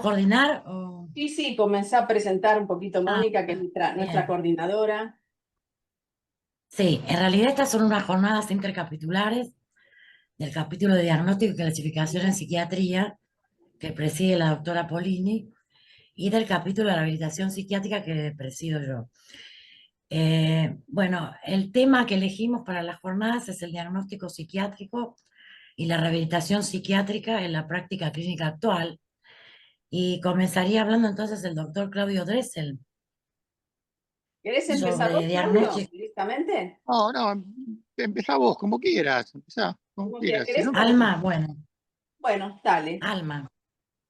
coordinar? O... Sí, sí, comenzá a presentar un poquito Ah, Mónica, que es nuestra bien. coordinadora. Sí, en realidad estas son unas jornadas intercapitulares del capítulo de diagnóstico y clasificación en psiquiatría que preside la doctora Polini y del capítulo de rehabilitación psiquiátrica que presido yo. Bueno, el tema que elegimos para las jornadas es el diagnóstico psiquiátrico y la rehabilitación psiquiátrica en la práctica clínica actual. Y comenzaría hablando entonces el doctor Claudio Dressel ¿Querés empezar vos, sobre Claudio, diagnóstico. directamente? No, no, empezá vos, como quieras, empezá, como Como quieras. quieras. Si ¿Querés? no, Alma, bueno, Bueno, dale. Alma.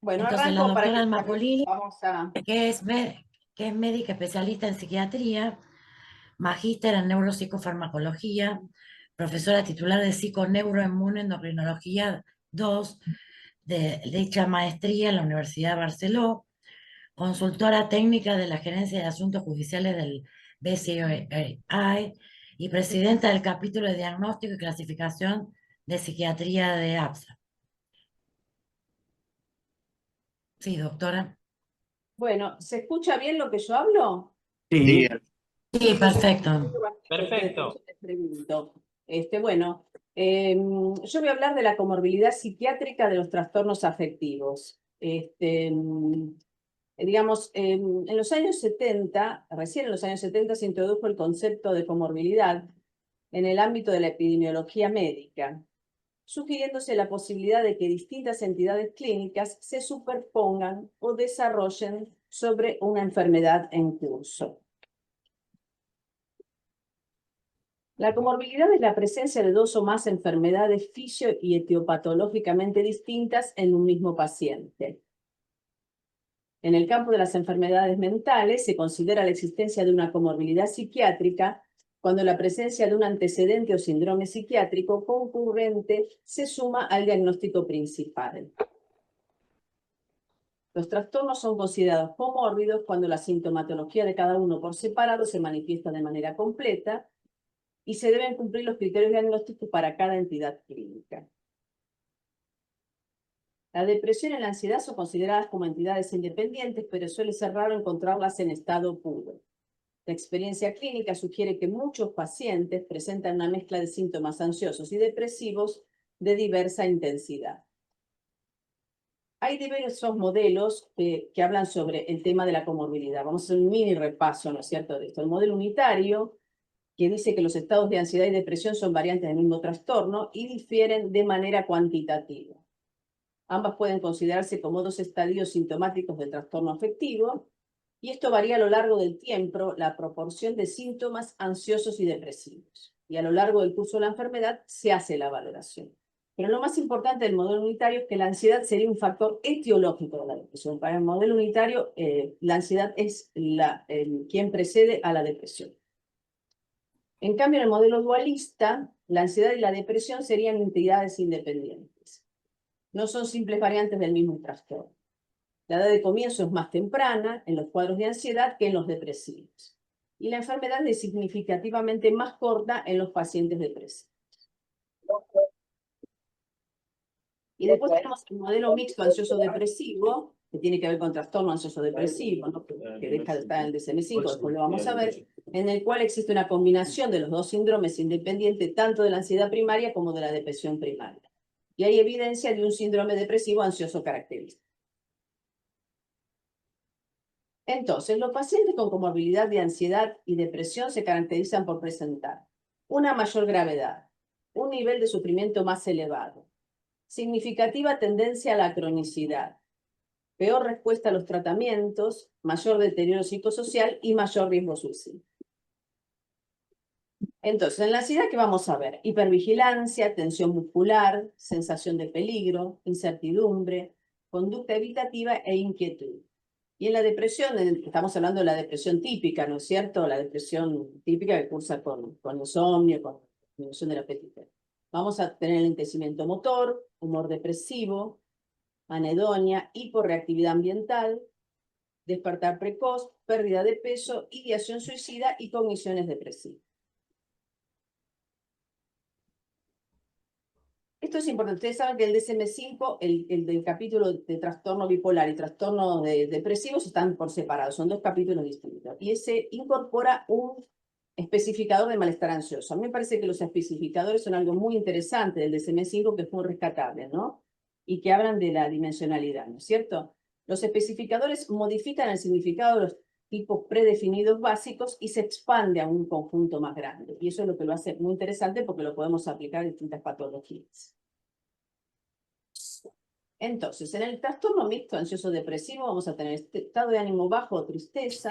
Bueno, Entonces la arranco doctora Alma para que Polini, vamos a... que es médica especialista en psiquiatría, magíster en neuropsicofarmacología, profesora titular de psiconeuroinmunoendocrinología 2 de dicha maestría en la Universidad de Barcelona, consultora técnica de la Gerencia de Asuntos Judiciales del BCI y presidenta del capítulo de diagnóstico y clasificación de psiquiatría de APSA. Sí, doctora. Bueno, ¿se escucha bien lo que yo hablo? sí, Sí, perfecto. Perfecto. Te pregunto. Bueno, yo voy a hablar de la comorbilidad psiquiátrica de los trastornos afectivos. Digamos, en los años 70, recién en los años 70 se introdujo el concepto de comorbilidad en el ámbito de la epidemiología médica, sugiriéndose la posibilidad de que distintas entidades clínicas se superpongan o desarrollen sobre una enfermedad en curso. La comorbilidad es la presencia de dos o más enfermedades fisio- y etiopatológicamente distintas en un mismo paciente. En el campo de las enfermedades mentales se considera la existencia de una comorbilidad psiquiátrica cuando la presencia de un antecedente o síndrome psiquiátrico concurrente se suma al diagnóstico principal. Los trastornos son considerados comórbidos cuando la sintomatología de cada uno por separado se manifiesta de manera completa y se deben cumplir los criterios diagnósticos para cada entidad clínica. La depresión y la ansiedad son consideradas como entidades independientes, pero suele ser raro encontrarlas en estado puro. La experiencia clínica sugiere que muchos pacientes presentan una mezcla de síntomas ansiosos y depresivos de diversa intensidad. Hay diversos modelos que hablan sobre el tema de la comorbilidad. Vamos a hacer un mini repaso, ¿no es cierto?, de esto. El modelo unitario, que dice que los estados de ansiedad y depresión son variantes del mismo trastorno y difieren de manera cuantitativa. Ambas pueden considerarse como dos estadios sintomáticos del trastorno afectivo, y esto varía a lo largo del tiempo la proporción de síntomas ansiosos y depresivos. Y a lo largo del curso de la enfermedad se hace la valoración. Pero lo más importante del modelo unitario es que la ansiedad sería un factor etiológico de la depresión. Para el modelo unitario, la ansiedad es quien precede a la depresión. En cambio, en el modelo dualista, la ansiedad y la depresión serían entidades independientes. No son simples variantes del mismo trastorno. La edad de comienzo es más temprana en los cuadros de ansiedad que en los depresivos. Y la enfermedad es significativamente más corta en los pacientes depresivos. Y después tenemos el modelo mixto ansioso-depresivo, que tiene que ver con trastorno ansioso-depresivo, ¿no?, que deja de estar en el DSM-5, después lo vamos a ver, en el cual existe una combinación de los dos síndromes independientes, tanto de la ansiedad primaria como de la depresión primaria. Y hay evidencia de un síndrome depresivo ansioso característico. Entonces, los pacientes con comorbilidad de ansiedad y depresión se caracterizan por presentar una mayor gravedad, un nivel de sufrimiento más elevado, significativa tendencia a la cronicidad, peor respuesta a los tratamientos, mayor deterioro psicosocial y mayor riesgo suicidio. Entonces, en la ansiedad, ¿qué vamos a ver? Hipervigilancia, tensión muscular, sensación de peligro, incertidumbre, conducta evitativa e inquietud. Y en la depresión, estamos hablando de la depresión típica, ¿no es cierto? La depresión típica que cursa con insomnio, con disminución del apetito. Vamos a tener enlentecimiento motor, humor depresivo, anedonia, hiporreactividad ambiental, despertar precoz, pérdida de peso, ideación suicida y cogniciones depresivas. Esto es importante. Ustedes saben que el DSM-5, el del capítulo de trastorno bipolar y trastorno depresivos están por separado, son dos capítulos distintos. Y ese incorpora un especificador de malestar ansioso. A mí me parece que los especificadores son algo muy interesante del DSM-5 que es muy rescatable, ¿no? Y que hablan de la dimensionalidad, ¿no es cierto? Los especificadores modifican el significado de los tipos predefinidos básicos y se expande a un conjunto más grande. Y eso es lo que lo hace muy interesante porque lo podemos aplicar a distintas patologías. Entonces, en el trastorno mixto ansioso depresivo vamos a tener estado de ánimo bajo o tristeza,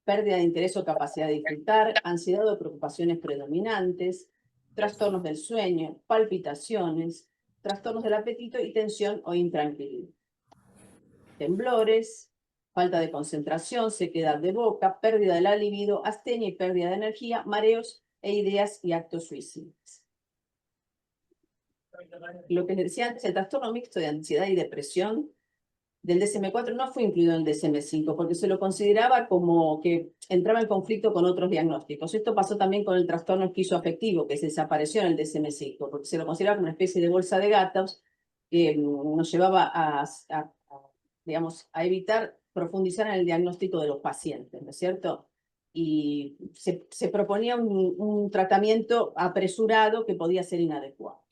pérdida de interés o capacidad de disfrutar, ansiedad o preocupaciones predominantes, trastornos del sueño, palpitaciones, trastornos del apetito y tensión o intranquilidad. Temblores, falta de concentración, sequedad de boca, pérdida de la libido, astenia y pérdida de energía, mareos e ideas y actos suicidas. Lo que les decía antes, el trastorno mixto de ansiedad y depresión del DSM-4 no fue incluido en el DSM-5 porque se lo consideraba como que entraba en conflicto con otros diagnósticos. Esto pasó también con el trastorno esquizoafectivo, que se desapareció en el DSM-5 porque se lo consideraba como una especie de bolsa de gatos que nos llevaba digamos, a evitar profundizar en el diagnóstico de los pacientes, ¿no es cierto? Y se proponía un tratamiento apresurado que podía ser inadecuado.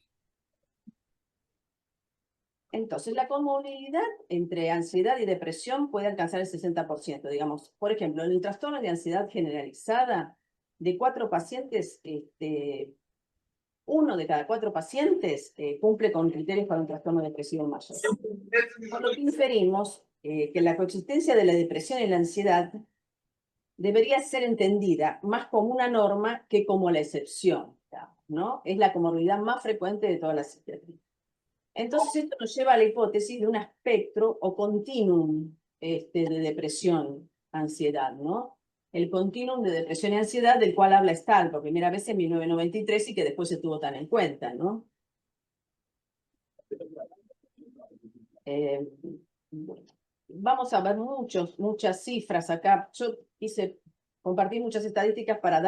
Entonces, la comorbilidad entre ansiedad y depresión puede alcanzar el 60%. Digamos, por ejemplo, en el trastorno de ansiedad generalizada, de 4 pacientes, 1 de cada 4 pacientes cumple con criterios para un trastorno depresivo mayor. Por lo que inferimos que la coexistencia de la depresión y la ansiedad debería ser entendida más como una norma que como la excepción, ¿no? Es la comorbilidad más frecuente de toda la psiquiatría. Entonces, esto nos lleva a la hipótesis de un espectro o continuum de depresión, ansiedad, ¿no? El continuum de depresión y ansiedad del cual habla Stahl por primera vez en 1993 y que después se tuvo tan en cuenta, ¿no? Bueno, vamos a ver muchas cifras acá. Yo compartí muchas estadísticas para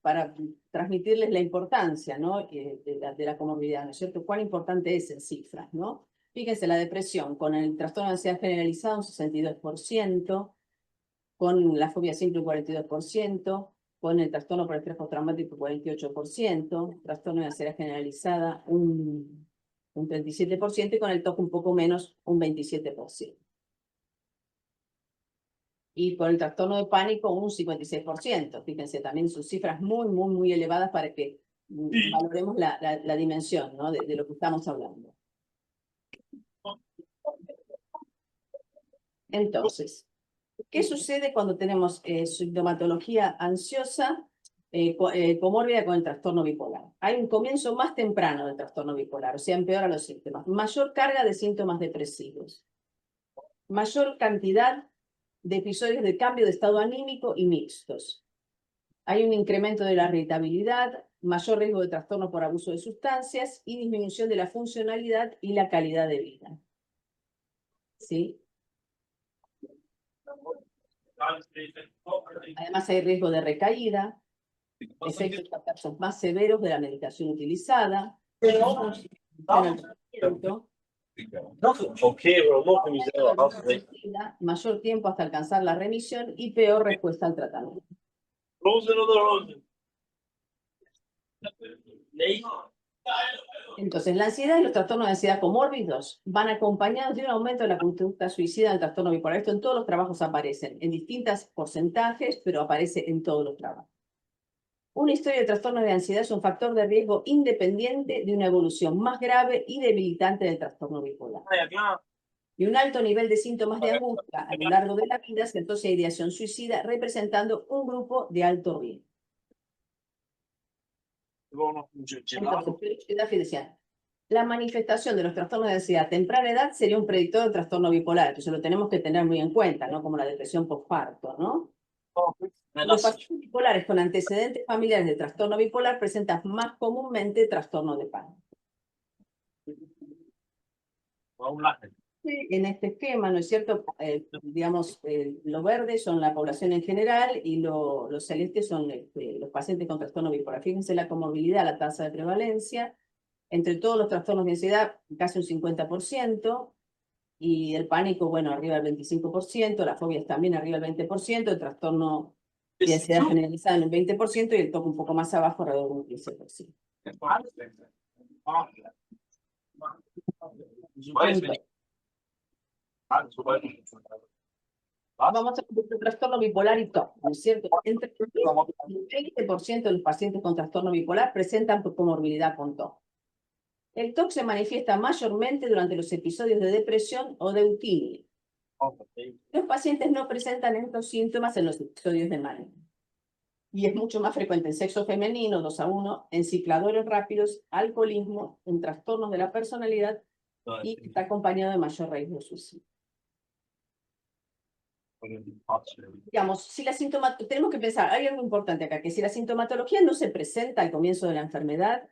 para transmitirles la importancia, ¿no? de la comorbilidad, ¿no es cierto? Cuán importante es en cifras, ¿no? Fíjense, la depresión con el trastorno de ansiedad generalizado un 62%, con la fobia simple un 42%, con el trastorno por estrés postraumático 48%, trastorno de ansiedad generalizada un 37% y con el TOC un poco menos, un 27%. Y con el trastorno de pánico un 56%. Fíjense, también sus cifras muy elevadas para que valoremos la dimensión, ¿no? de lo que estamos hablando. Entonces, ¿qué sucede cuando tenemos sintomatología ansiosa comórbida con el trastorno bipolar? Hay un comienzo más temprano del trastorno bipolar, o sea, empeora los síntomas. Mayor carga de síntomas depresivos. Mayor cantidad de episodios de cambio de estado anímico y mixtos. Hay un incremento de la irritabilidad, mayor riesgo de trastorno por abuso de sustancias y disminución de la funcionalidad y la calidad de vida. ¿Sí? Además hay riesgo de recaída, efectos adversos más severos de la medicación utilizada, mayor tiempo hasta alcanzar la remisión y peor respuesta al tratamiento. Entonces, la ansiedad y los trastornos de ansiedad comórbidos van acompañados de un aumento de la conducta suicida del trastorno bipolar. Esto en todos los trabajos aparecen, en distintos porcentajes, pero aparece en todos los trabajos. Una historia de trastorno de ansiedad es un factor de riesgo independiente de una evolución más grave y debilitante del trastorno bipolar. Y un alto nivel de síntomas de angustia a lo largo de la vida se asocia a ideación suicida, representando un grupo de alto riesgo. Entonces, decía, la manifestación de los trastornos de ansiedad a temprana edad sería un predictor del trastorno bipolar, entonces lo tenemos que tener muy en cuenta, ¿no? Como la depresión postparto, ¿no? Los pacientes bipolares con antecedentes familiares de trastorno bipolar presentan más comúnmente trastorno de pánico. En este esquema, ¿no es cierto? Digamos, los verdes son la población en general y los celestes son los pacientes con trastorno bipolar. Fíjense la comorbilidad, la tasa de prevalencia, Entre todos los trastornos de ansiedad, casi un 50%. Y el pánico, bueno, arriba del 25%, las fobias también arriba del 20%, el trastorno de ansiedad generalizada en el 20% y el TOC un poco más abajo, alrededor de un 15%. Vamos a ver el trastorno bipolar y TOC, ¿no es cierto? Entre el 10 y el 20% de los pacientes con trastorno bipolar presentan comorbilidad con TOC. El TOC se manifiesta mayormente durante los episodios de depresión o de eutimia. Los pacientes no presentan estos síntomas en los episodios de mania. Y es mucho más frecuente en sexo femenino, 2-1, en cicladores rápidos, alcoholismo, en trastornos de la personalidad y está acompañado de mayor riesgo de suicidio. Digamos, si la tenemos que pensar, hay algo importante acá, que si la sintomatología no se presenta al comienzo de la enfermedad,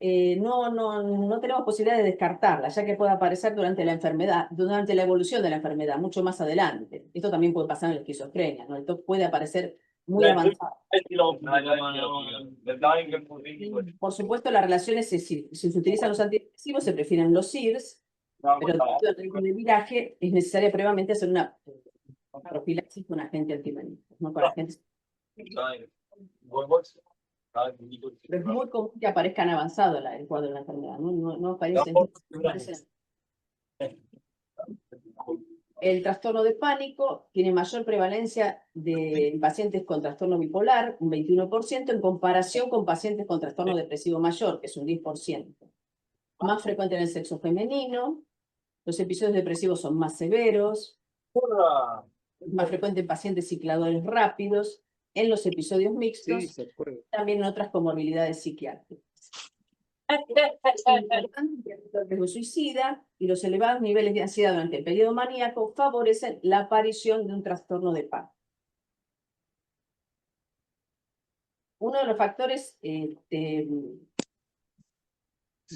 no tenemos posibilidad de descartarla, ya que puede aparecer durante la enfermedad, durante la evolución de la enfermedad, mucho más adelante. Esto también puede pasar en la esquizofrenia, ¿no? El TOC puede aparecer muy avanzado. Por supuesto, las relaciones, si se utilizan los antidepresivos, se prefieren los SIRS, pero debido al riesgo de viraje, es necesario previamente hacer una profilaxis con agente antihistaminótico, no con agentes. Pero es muy común que aparezcan avanzado el cuadro de la enfermedad, no aparecen. El trastorno de pánico tiene mayor prevalencia de pacientes con trastorno bipolar, un 21%, en comparación con pacientes con trastorno depresivo mayor, que es un 10%. Más frecuente en el sexo femenino, los episodios depresivos son más severos, más frecuente en pacientes cicladores rápidos, en los episodios mixtos, también en otras comorbilidades psiquiátricas. El riesgo suicida y los elevados niveles de ansiedad durante el periodo maníaco favorecen la aparición de un trastorno de pánico. Uno de los factores de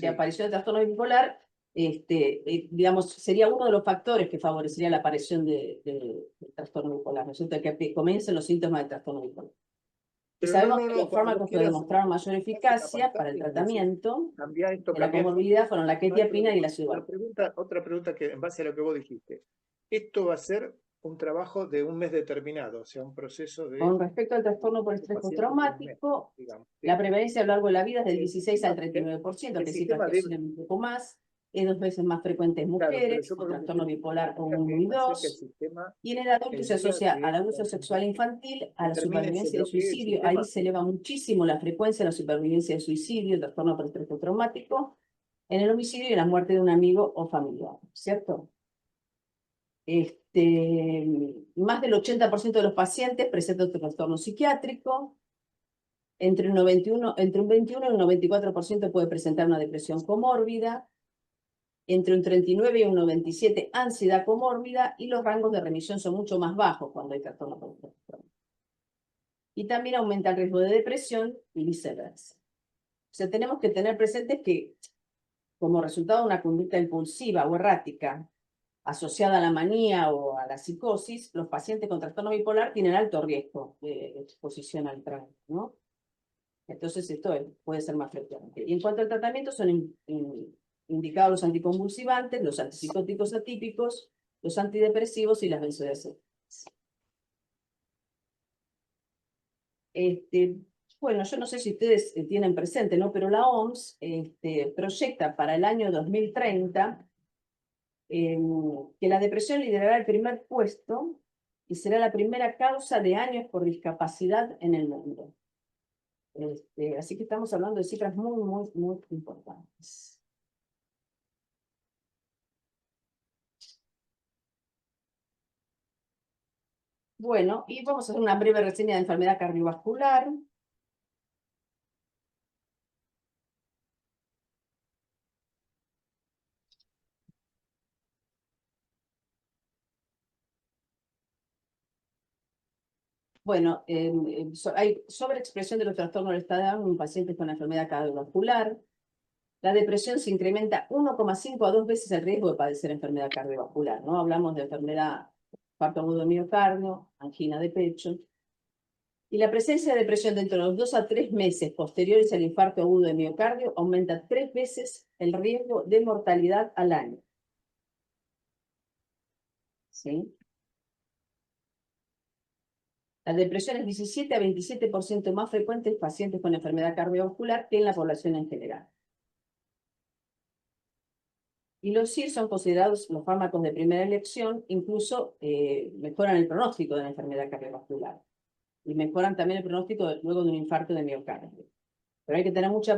aparición de trastorno bipolar, digamos, sería uno de los factores que favorecería la aparición del trastorno bipolar, ¿no es cierto? Que comiencen los síntomas del trastorno bipolar. Sabemos que los fármacos que demostraron mayor eficacia para el tratamiento de la comorbilidad fueron la quetiapina y la ciudad. Otra pregunta que en base a lo que vos dijiste. Esto va a ser un trabajo de un mes determinado, o sea, un proceso de... Con respecto al trastorno por estrés postraumático, la prevalencia a lo largo de la vida es del 16 al 39%, al principio es un poco más, es 2 veces más frecuente en mujeres, con trastorno bipolar o 1 y 2, y en el adulto se asocia al abuso sexual infantil, a la supervivencia de suicidio, ahí se eleva muchísimo la frecuencia de la supervivencia de suicidio, el trastorno por estrés postraumático, en el homicidio y la muerte de un amigo o familiar, ¿cierto? Más del 80% de los pacientes presentan trastorno psiquiátrico, entre un 21 y un 94% puede presentar una depresión comórbida, entre un 39 y un 97% ansiedad comórbida, y los rangos de remisión son mucho más bajos cuando hay trastorno por estrés postraumático. Y también aumenta el riesgo de depresión y viceversa. O sea, tenemos que tener presentes que, como resultado de una conducta impulsiva o errática, asociada a la manía o a la psicosis, los pacientes con trastorno bipolar tienen alto riesgo de exposición al tránsito, ¿no? Entonces esto puede ser más frecuente. Y en cuanto al tratamiento, son indicados los anticonvulsivantes, los antipsicóticos atípicos, los antidepresivos y las benzodiazepinas. Bueno, yo no sé si ustedes tienen presente, ¿no? Pero la OMS proyecta para el año 2030 que la depresión liderará el primer puesto y será la primera causa de años por discapacidad en el mundo. Así que estamos hablando de cifras muy, muy, muy importantes. Bueno, y vamos a hacer una breve reseña de enfermedad cardiovascular. Bueno, hay sobreexpresión de los trastornos del estado de ánimo en pacientes con enfermedad cardiovascular. La depresión se incrementa 1,5 a 2 veces el riesgo de padecer enfermedad cardiovascular, ¿no? Hablamos de enfermedad infarto agudo de miocardio, angina de pecho. Y la presencia de depresión dentro de los 2 a 3 meses posteriores al infarto agudo de miocardio aumenta 3 veces el riesgo de mortalidad al año. ¿Sí? La depresión es 17 a 27% más frecuente en pacientes con enfermedad cardiovascular que en la población en general. Y los SIR son considerados los fármacos de primera elección, incluso mejoran el pronóstico de la enfermedad cardiovascular. Y mejoran también el pronóstico luego de un infarto de miocardio. Pero hay que tener mucha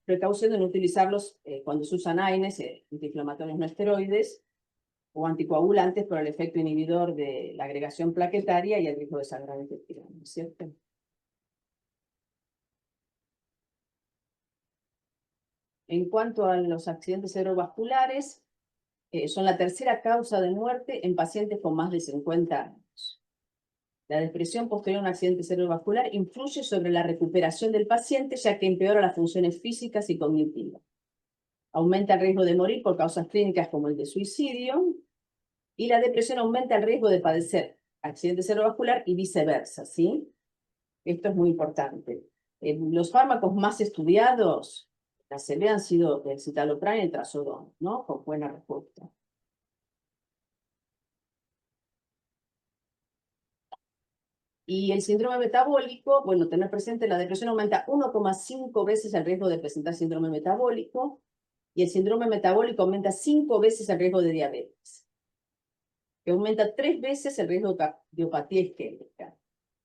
precaución de no utilizarlos cuando se usan AINES, antiinflamatorios no esteroides, o anticoagulantes por el efecto inhibidor de la agregación plaquetaria y el riesgo de sangrado intestinal, ¿no es cierto? En cuanto a los accidentes cerebrovasculares, son la tercera causa de muerte en pacientes con más de 50 años. La depresión posterior a un accidente cerebrovascular influye sobre la recuperación del paciente, ya que empeora las funciones físicas y cognitivas. Aumenta el riesgo de morir por causas clínicas como el de suicidio, y la depresión aumenta el riesgo de padecer accidente cerebrovascular y viceversa, ¿sí? Esto es muy importante. Los fármacos más estudiados, la CB, han sido el citalopram y el trazodone, ¿no? Con buena respuesta. Y el síndrome metabólico, bueno, tener presente, la depresión aumenta 1,5 veces el riesgo de presentar síndrome metabólico, y el síndrome metabólico aumenta 5 veces el riesgo de diabetes, que aumenta 3 veces el riesgo de cardiopatía isquémica.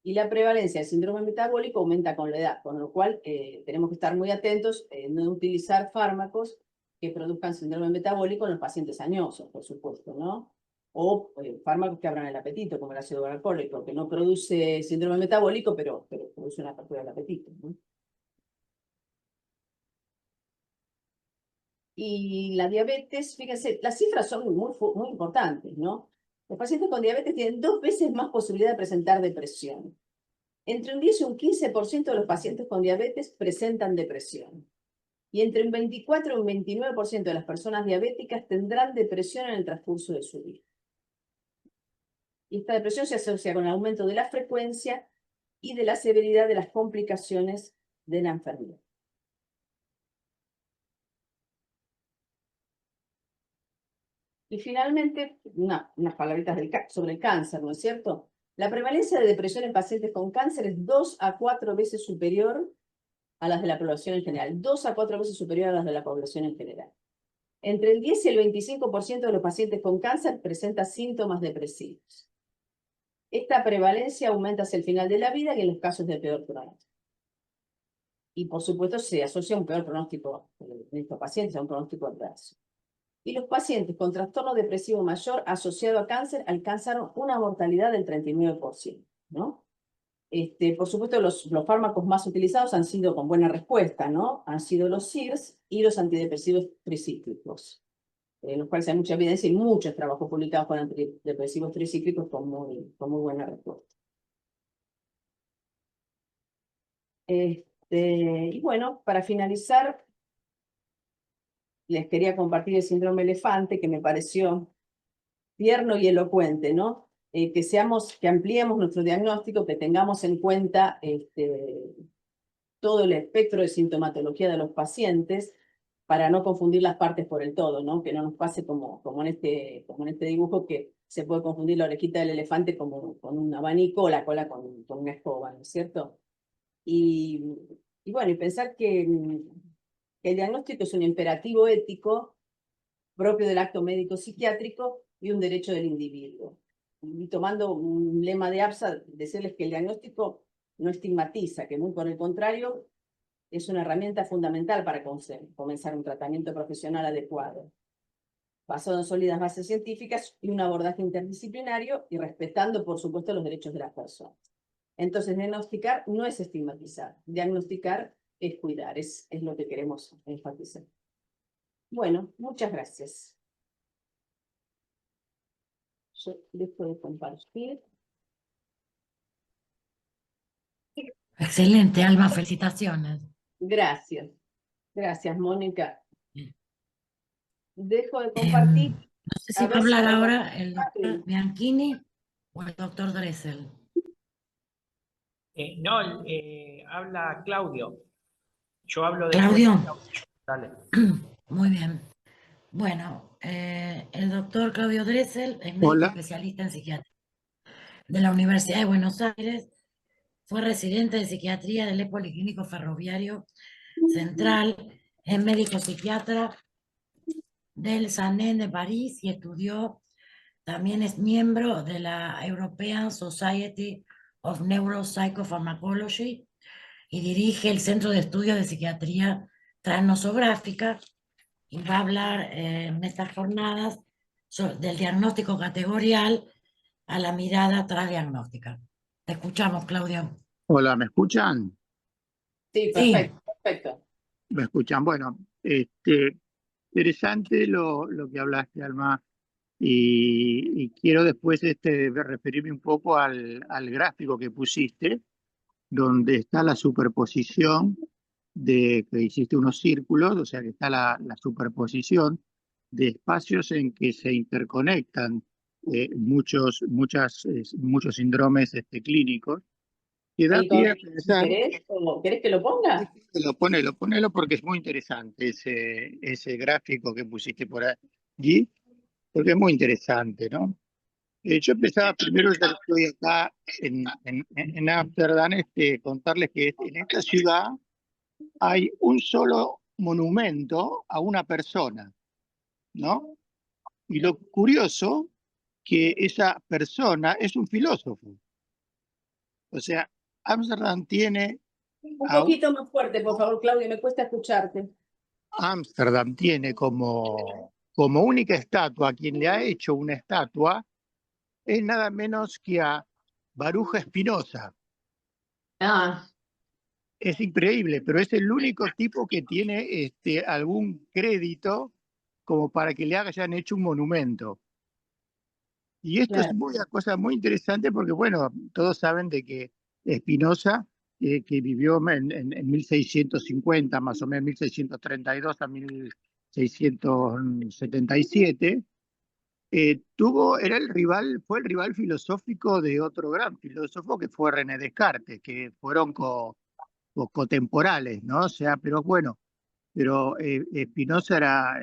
Y la prevalencia del síndrome metabólico aumenta con la edad, con lo cual tenemos que estar muy atentos en no utilizar fármacos que produzcan síndrome metabólico en los pacientes añosos, por supuesto, ¿no? O fármacos que abran el apetito, como el ácido valproico, que no produce síndrome metabólico, pero produce una apertura del apetito, ¿no? Y la diabetes, fíjense, las cifras son muy importantes, ¿no? Los pacientes con diabetes tienen 2 veces más posibilidad de presentar depresión. Entre un 10 y un 15% de los pacientes con diabetes presentan depresión. Y entre un 24 y un 29% de las personas diabéticas tendrán depresión en el transcurso de su vida. Y esta depresión se asocia con el aumento de la frecuencia y de la severidad de las complicaciones de la enfermedad. Y finalmente, unas palabritas sobre el cáncer, ¿no es cierto? La prevalencia de depresión en pacientes con cáncer es 2 a 4 veces superior a las de la población en general, 2 a 4 veces superior a las de la población en general. Entre el 10 y el 25% de los pacientes con cáncer presenta síntomas depresivos. Esta prevalencia aumenta hacia el final de la vida y en los casos de peor pronóstico. Y por supuesto se asocia a un peor pronóstico en estos pacientes, a un pronóstico adverso. Y los pacientes con trastorno depresivo mayor asociado a cáncer alcanzaron una mortalidad del 39%, ¿no? Por supuesto, los fármacos más utilizados han sido con buena respuesta, ¿no? Han sido los SIRS y los antidepresivos tricíclicos, en los cuales hay mucha evidencia y muchos trabajos publicados con antidepresivos tricíclicos con muy buena respuesta. Y bueno, para finalizar, les quería compartir el síndrome elefante, que me pareció tierno y elocuente, ¿no? Que ampliemos nuestro diagnóstico, que tengamos en cuenta todo el espectro de sintomatología de los pacientes para no confundir las partes por el todo, ¿no? Que no nos pase como en este dibujo, que se puede confundir la orejita del elefante con un abanico o la cola con una escoba, ¿no es cierto? Y bueno, y pensar que el diagnóstico es un imperativo ético propio del acto médico psiquiátrico y un derecho del individuo. Y tomando un lema de APSA, decirles que el diagnóstico no estigmatiza, que muy por el contrario, es una herramienta fundamental para comenzar un tratamiento profesional adecuado, basado en sólidas bases científicas y un abordaje interdisciplinario y respetando, por supuesto, los derechos de las personas. Entonces, diagnosticar no es estigmatizar, diagnosticar es cuidar, es lo que queremos enfatizar. Bueno, muchas gracias. Yo dejo de compartir. Excelente, Alma, felicitaciones. Gracias. Gracias, Mónica. Bien. Dejo de compartir. No sé A si va a ver si hablar me ahora el doctor comparten. Bianchini o el doctor Dressel. No, habla Claudio. Yo hablo después de Claudio, Claudio. Dale. muy bien. Bueno, el doctor Claudio Dressel es médico Hola. especialista en psiquiatría de la Universidad de Buenos Aires. Fue residente de psiquiatría del Policlínico Ferroviario Central, es médico psiquiatra del SANEN de París y estudió, también es miembro de la European Society of Neuropsychopharmacology y dirige el Centro de Estudios de Psiquiatría Transnosográfica y va a hablar en estas jornadas del diagnóstico categorial a la mirada transdiagnóstica. Te escuchamos, Claudio. Hola, ¿me escuchan? Sí, Sí, perfecto, perfecto. ¿Me escuchan? Bueno, interesante lo que hablaste, Alma, y quiero después referirme un poco al gráfico que pusiste, donde está la superposición de que hiciste unos círculos, o sea que está la superposición de espacios en que se interconectan muchos síndromes clínicos, que da El pie a con- pensar. ¿Querés que lo ponga? Ponelo porque es muy interesante ese gráfico que pusiste por allí, porque es muy interesante, ¿no? Yo empezaba primero, ya que estoy acá en Ámsterdam, contarles que en esta ciudad hay un solo monumento a una persona, ¿no? Y lo curioso, que esa persona es un filósofo. O sea, Ámsterdam tiene Un a poquito más fuerte, por favor, Claudia, me cuesta escucharte. Ámsterdam tiene como única estatua, a quien le ha hecho una estatua, es nada menos que a Baruch Spinoza. Ah, Es increíble, pero es el único tipo que tiene algún crédito como para que le hayan hecho un monumento. Y esto es claro. una cosa muy interesante porque, bueno, todos saben de que Spinoza, que vivió en 1650, más o menos 1632 a 1677, fue el rival filosófico de otro gran filósofo que fue René Descartes, que fueron contemporáneos, ¿no? O sea, pero bueno, pero Spinoza era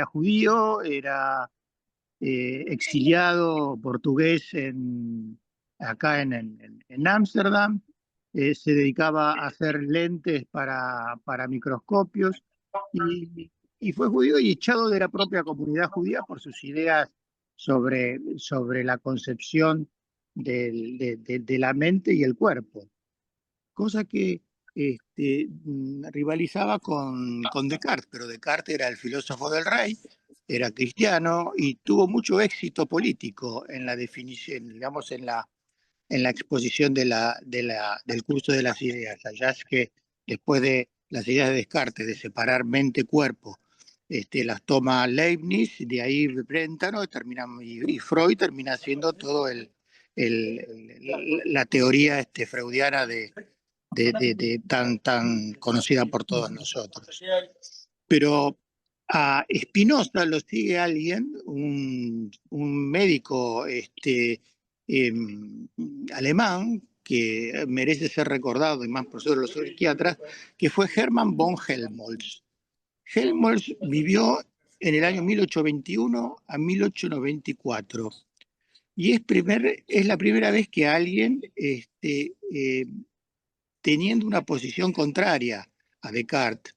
judío, era exiliado portugués acá en Ámsterdam, se dedicaba a hacer lentes para microscopios y fue judío y echado de la propia comunidad judía por sus ideas sobre la concepción de la mente y el cuerpo, cosa que rivalizaba con Descartes, pero Descartes era el filósofo del rey, era cristiano y tuvo mucho éxito político en la definición, digamos, en la exposición del curso de las ideas. Allá es que después de las ideas de Descartes de separar mente-cuerpo, las toma Leibniz, de ahí Brentano y Freud termina siendo todo la teoría freudiana tan conocida por todos nosotros. Pero a Spinoza lo sigue alguien, un médico alemán que merece ser recordado, y más por sobre los psiquiatras, que fue Hermann von Helmholtz. Helmholtz vivió en el año 1821 a 1894 y es la primera vez que alguien teniendo una posición contraria a Descartes,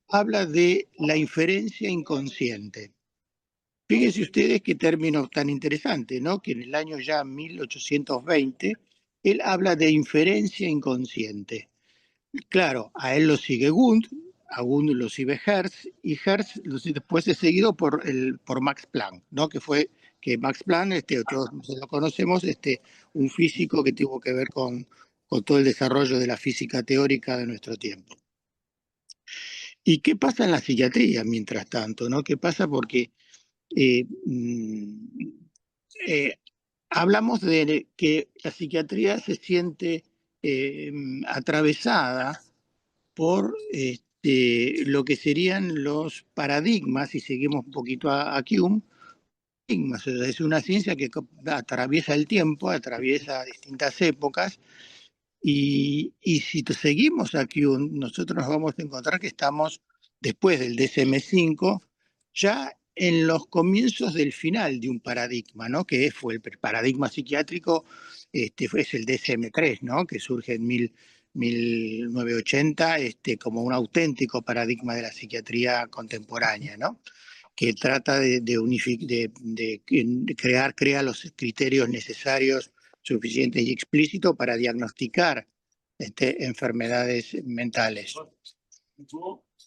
habla de la inferencia inconsciente. Fíjense ustedes qué término tan interesante, ¿no? Que en el año ya 1820, él habla de inferencia inconsciente. Claro, a él lo sigue Wundt, a Wundt lo sigue Hertz, y Hertz después es seguido por Max Planck, ¿no? Que Max Planck, todos lo conocemos, un físico que tuvo que ver con todo el desarrollo de la física teórica de nuestro tiempo. ¿Y qué pasa en la psiquiatría mientras tanto, ¿no? ¿Qué pasa? Porque eh, mm, eh, hablamos de que la psiquiatría se siente atravesada por lo que serían los paradigmas, si seguimos un poquito a Hume, paradigmas. O sea, es una ciencia que atraviesa el tiempo, atraviesa distintas épocas. Y si seguimos aquí, nosotros nos vamos a encontrar que estamos, después del DSM-5, ya en los comienzos del final de un paradigma, ¿no? Que fue el paradigma psiquiátrico, es el DSM-3, ¿no? Que surge en 1980 como un auténtico paradigma de la psiquiatría contemporánea, ¿no? Que trata de crea los criterios necesarios, suficientes y explícitos para diagnosticar enfermedades mentales.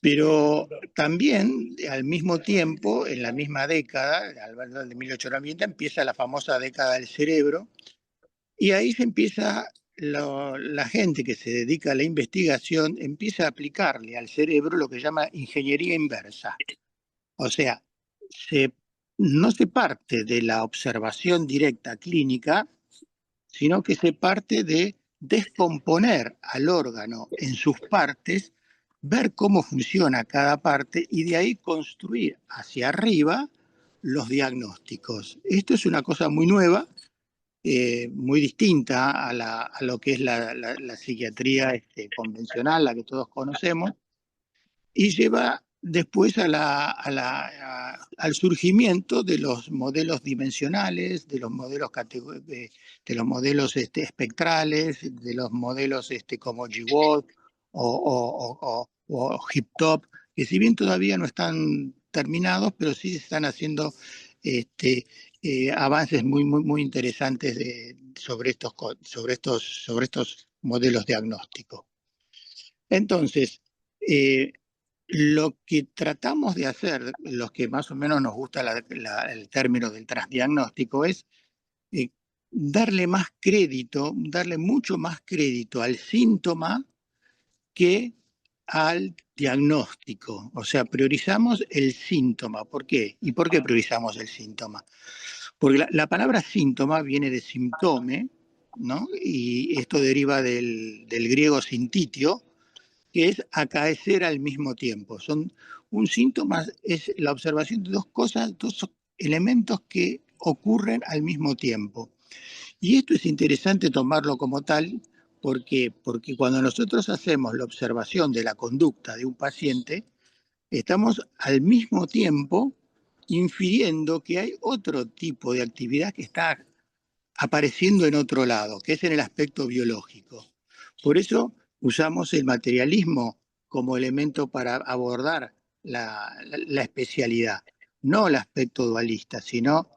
Pero también, al mismo tiempo, en la misma década, alrededor de 1890, empieza la famosa década del cerebro, y ahí se empieza, la gente que se dedica a la investigación empieza a aplicarle al cerebro lo que llama ingeniería inversa. O sea, no se parte de la observación directa clínica, sino que se parte de descomponer al órgano en sus partes, ver cómo funciona cada parte y de ahí construir hacia arriba los diagnósticos. Esto es una cosa muy nueva, muy distinta a lo que es la psiquiatría convencional, la que todos conocemos, y lleva después al surgimiento de los modelos dimensionales, de los modelos, de los modelos espectrales, de los modelos como GWAS o HipTop, que si bien todavía no están terminados, pero sí se están haciendo avances muy interesantes sobre estos modelos diagnósticos. Entonces, lo que tratamos de hacer, los que más o menos nos gusta el término del transdiagnóstico, es darle mucho más crédito al síntoma que al diagnóstico. O sea, priorizamos el síntoma. ¿Por qué? ¿Y por qué priorizamos el síntoma? Porque la palabra síntoma viene de symptome, ¿no? Y esto deriva del griego sintitio, que es acaecer al mismo tiempo. Un síntoma es la observación de dos elementos que ocurren al mismo tiempo. Y esto es interesante tomarlo como tal, porque cuando nosotros hacemos la observación de la conducta de un paciente, estamos al mismo tiempo infiriendo que hay otro tipo de actividad que está apareciendo en otro lado, que es en el aspecto biológico. Por eso usamos el materialismo como elemento para abordar la especialidad, no el aspecto dualista, sino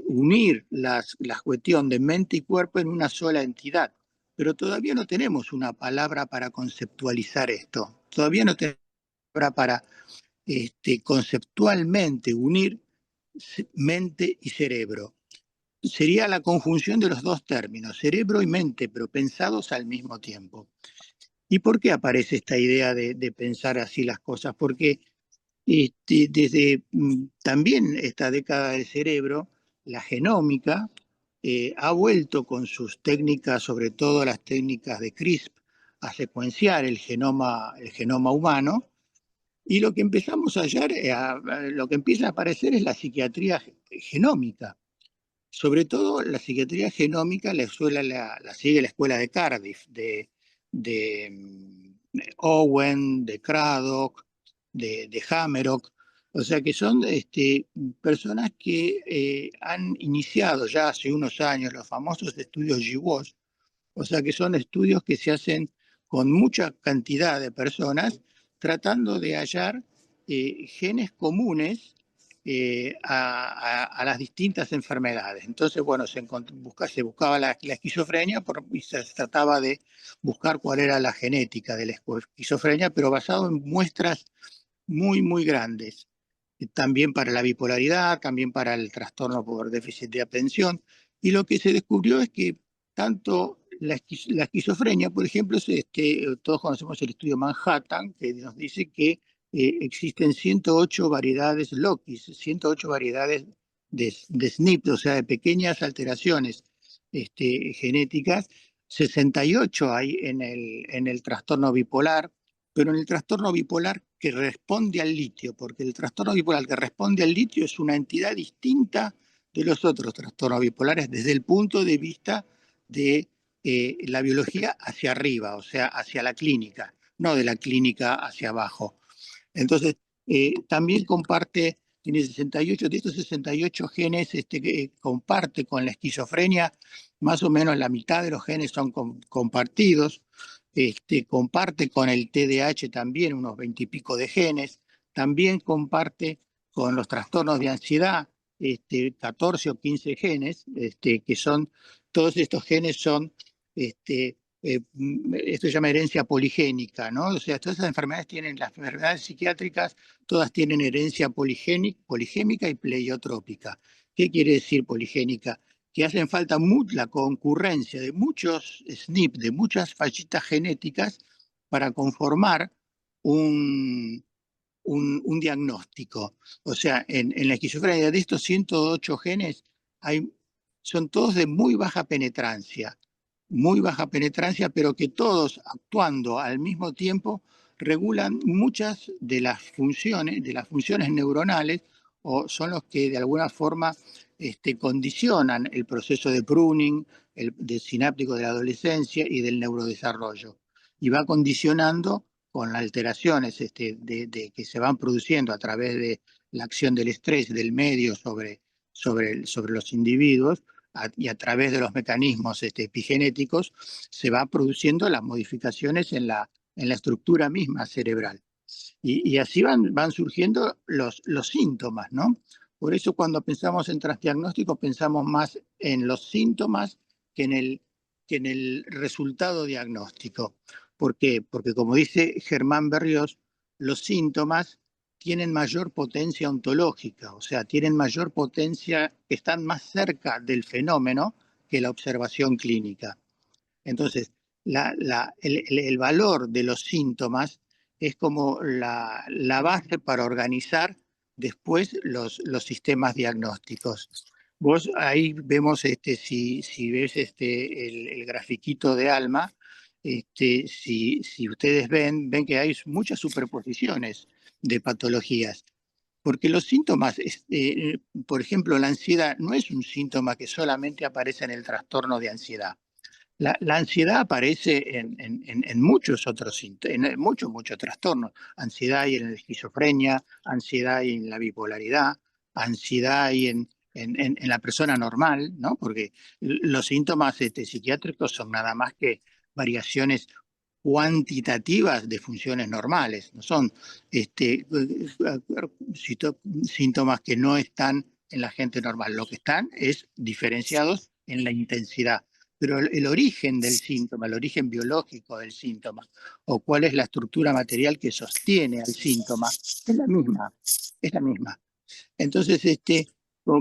unir la cuestión de mente y cuerpo en una sola entidad. Pero todavía no tenemos una palabra para conceptualizar esto, todavía no tenemos una palabra para conceptualmente unir mente y cerebro. Sería la conjunción de los dos términos, cerebro y mente, pero pensados al mismo tiempo. ¿Y por qué aparece esta idea de pensar así las cosas? Porque desde también esta década del cerebro, la genómica ha vuelto con sus técnicas, sobre todo las técnicas de CRISP, a secuenciar el genoma humano, y lo que empezamos a hallar, lo que empieza a aparecer es la psiquiatría genómica. Sobre todo la psiquiatría genómica la sigue la escuela de Cardiff, de Owen, de Craddock, de Hammerhock. O sea que son personas que han iniciado ya hace unos años los famosos estudios GWAS. O sea que son estudios que se hacen con mucha cantidad de personas tratando de hallar genes comunes a las distintas enfermedades. Entonces, bueno, se buscaba la esquizofrenia y se trataba de buscar cuál era la genética de la esquizofrenia, pero basado en muestras muy grandes. También para la bipolaridad, también para el trastorno por déficit de atención. Y lo que se descubrió es que tanto la esquizofrenia, por ejemplo, todos conocemos el estudio Manhattan, que nos dice que existen 108 variedades LOCIS, 108 variedades de SNP, o sea, de pequeñas alteraciones genéticas. 68 hay en el trastorno bipolar, pero en el trastorno bipolar que responde al litio, porque el trastorno bipolar que responde al litio es una entidad distinta de los otros trastornos bipolares desde el punto de vista de la biología hacia arriba, o sea, hacia la clínica, no de la clínica hacia abajo. Entonces, también comparte, tiene 68, de estos 68 genes que comparte con la esquizofrenia, más o menos la mitad de los genes son compartidos, comparte con el TDAH también unos 20 y pico de genes, también comparte con los trastornos de ansiedad 14 o 15 genes, que son, todos estos genes son esto se llama herencia poligénica, ¿no? O sea, todas esas enfermedades tienen, las enfermedades psiquiátricas, todas tienen herencia poligémica y pleiotrópica. ¿Qué quiere decir poligénica? Que hacen falta la concurrencia de muchos SNP, de muchas fallitas genéticas para conformar un diagnóstico. O sea, en la esquizofrenia de estos 108 genes son todos de muy baja penetrancia, pero que todos actuando al mismo tiempo regulan muchas de las funciones neuronales, o son los que de alguna forma condicionan el proceso de pruning, de sináptico de la adolescencia y del neurodesarrollo. Y va condicionando con las alteraciones que se van produciendo a través de la acción del estrés del medio sobre los individuos, y a través de los mecanismos epigenéticos, se van produciendo las modificaciones en la estructura misma cerebral. Y así van surgiendo los síntomas, ¿no? Por eso cuando pensamos en transdiagnóstico pensamos más en los síntomas que en el resultado diagnóstico. ¿Por qué? Porque como dice Germán Berrios, los síntomas tienen mayor potencia ontológica, o sea, tienen mayor potencia, están más cerca del fenómeno que la observación clínica. Entonces, el valor de los síntomas es como la base para organizar después los sistemas diagnósticos. Vos ahí vemos, si ves el grafiquito de ALMA, si ustedes ven que hay muchas superposiciones de patologías. Porque los síntomas, por ejemplo, la ansiedad no es un síntoma que solamente aparece en el trastorno de ansiedad. La ansiedad aparece en muchos otros síntomas, en muchos trastornos. Ansiedad hay en la esquizofrenia, ansiedad hay en la bipolaridad, ansiedad hay en la persona normal, ¿no? Porque los síntomas psiquiátricos son nada más que variaciones cuantitativas de funciones normales, no son síntomas que no están en la gente normal. Lo que están es diferenciados en la intensidad. Pero el origen del síntoma, el origen biológico del síntoma, o cuál es la estructura material que sostiene al síntoma, es la misma. Entonces,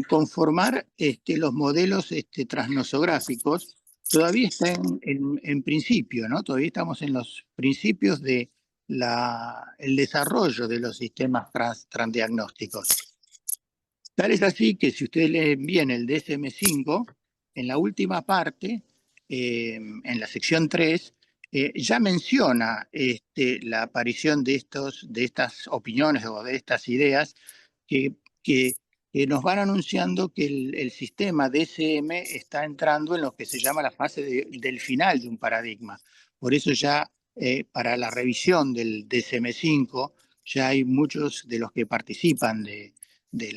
conformar los modelos transnosográficos todavía está en principio, ¿no? Todavía estamos en los principios de el desarrollo de los sistemas transdiagnósticos. Tal es así que si ustedes leen bien el DSM-5, en la última parte, en la sección 3, ya menciona la aparición de estas opiniones o de estas ideas que nos van anunciando que el sistema DSM está entrando en lo que se llama la fase del final de un paradigma. Por eso ya para la revisión del DSM-5 ya hay muchos de los que participan de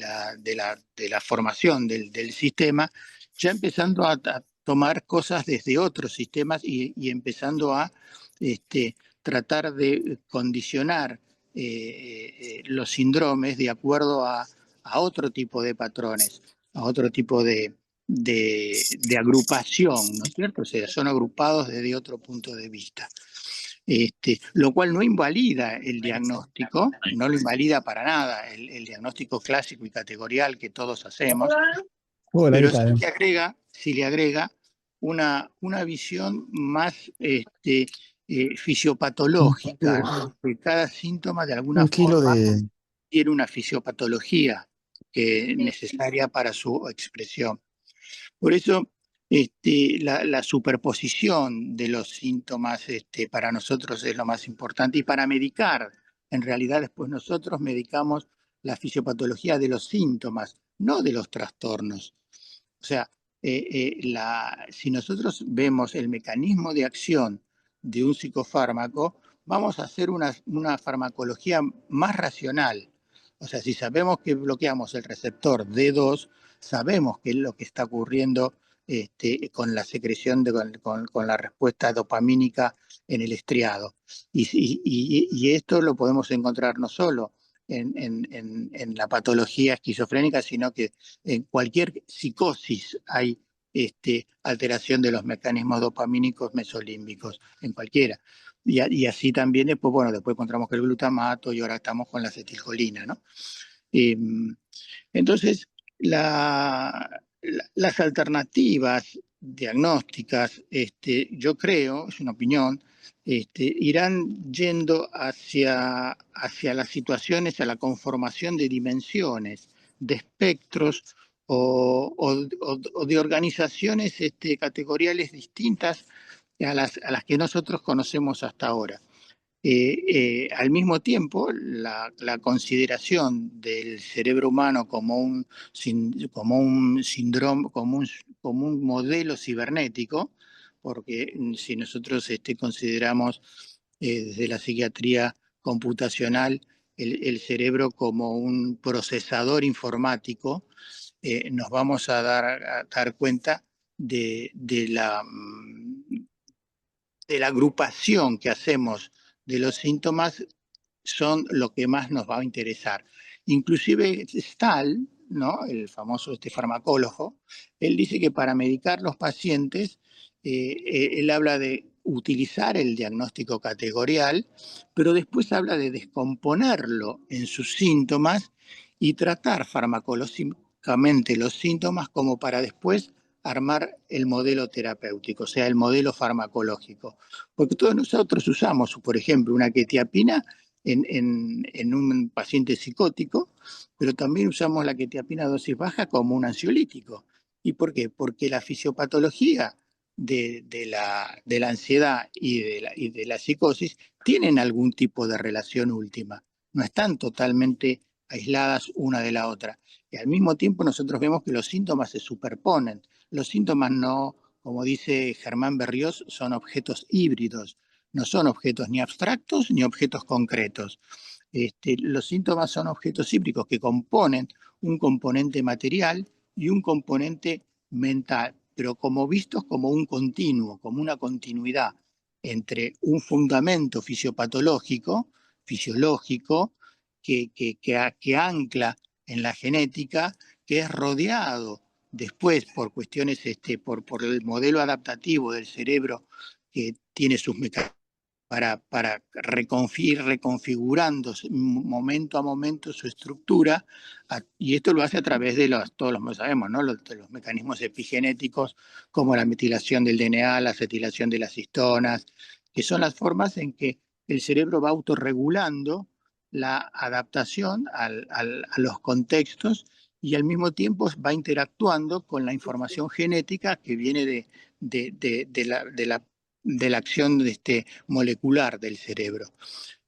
la formación del sistema, ya empezando a tomar cosas desde otros sistemas y empezando a tratar de condicionar los síndromes de acuerdo a otro tipo de patrones, a otro tipo de agrupación, ¿no es cierto? O sea, son agrupados desde otro punto de vista. Lo cual no invalida el diagnóstico, no lo invalida para nada el diagnóstico clásico y categorial que todos hacemos, pero sí le agrega una visión más fisiopatológica, que cada síntoma de alguna forma tiene una fisiopatología necesaria para su expresión. Por eso La superposición de los síntomas para nosotros es lo más importante y para medicar, en realidad después nosotros medicamos la fisiopatología de los síntomas, no de los trastornos. O sea, si nosotros vemos el mecanismo de acción de un psicofármaco, vamos a hacer una farmacología más racional. O sea, si sabemos que bloqueamos el receptor D2, sabemos qué es lo que está ocurriendo con la secreción, con la respuesta dopamínica en el estriado. Y esto lo podemos encontrar no solo en la patología esquizofrénica, sino que en cualquier psicosis hay alteración de los mecanismos dopamínicos mesolímbicos, en cualquiera. Y así también después, bueno, después encontramos que el glutamato y ahora estamos con la acetilcolina, ¿no? Entonces, las alternativas diagnósticas, yo creo, es una opinión, irán yendo hacia las situaciones, a la conformación de dimensiones, de espectros o de organizaciones categoriales distintas a las que nosotros conocemos hasta ahora. Al mismo tiempo, la consideración del cerebro humano como un síndrome, como un modelo cibernético, porque si nosotros consideramos desde la psiquiatría computacional el cerebro como un procesador informático, nos vamos a dar cuenta de la agrupación que hacemos de los síntomas son lo que más nos va a interesar. Inclusive Stahl, ¿no? El famoso farmacólogo, él dice que para medicar los pacientes, él habla de utilizar el diagnóstico categorial, pero después habla de descomponerlo en sus síntomas y tratar farmacológicamente los síntomas como para después armar el modelo terapéutico, o sea, el modelo farmacológico. Porque todos nosotros usamos, por ejemplo, una quetiapina en un paciente psicótico, pero también usamos la quetiapina a dosis baja como un ansiolítico. ¿Y por qué? Porque la fisiopatología de la ansiedad y de la psicosis tienen algún tipo de relación última. No están totalmente aisladas una de la otra. Y al mismo tiempo nosotros vemos que los síntomas se superponen. Los síntomas no, como dice Germán Berriós, son objetos híbridos, no son objetos ni abstractos ni objetos concretos. Los síntomas son objetos híbridos que componen un componente material y un componente mental, pero como vistos como un continuo, como una continuidad entre un fundamento fisiopatológico, fisiológico, que ancla en la genética, que es rodeado después por cuestiones, por el modelo adaptativo del cerebro que tiene sus mecanismos para ir reconfigurando momento a momento su estructura, y esto lo hace a través de todos los sabemos, ¿no? Los mecanismos epigenéticos como la metilación del DNA, la acetilación de las histonas, que son las formas en que el cerebro va autorregulando la adaptación a los contextos y al mismo tiempo va interactuando con la información genética que viene de la acción molecular del cerebro.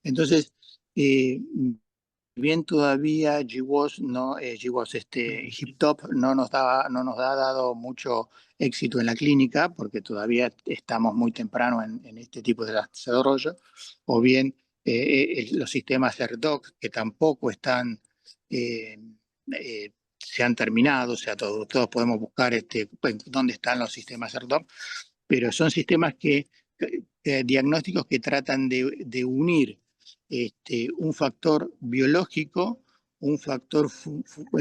Entonces, bien todavía GWAS, HipTop no nos ha dado mucho éxito en la clínica porque estamos muy temprano en este tipo de desarrollo, o bien los sistemas ERDOC que tampoco están se han terminado, o sea, todos podemos buscar dónde están los sistemas ERDOC, pero son sistemas diagnósticos que tratan de unir un factor biológico, un factor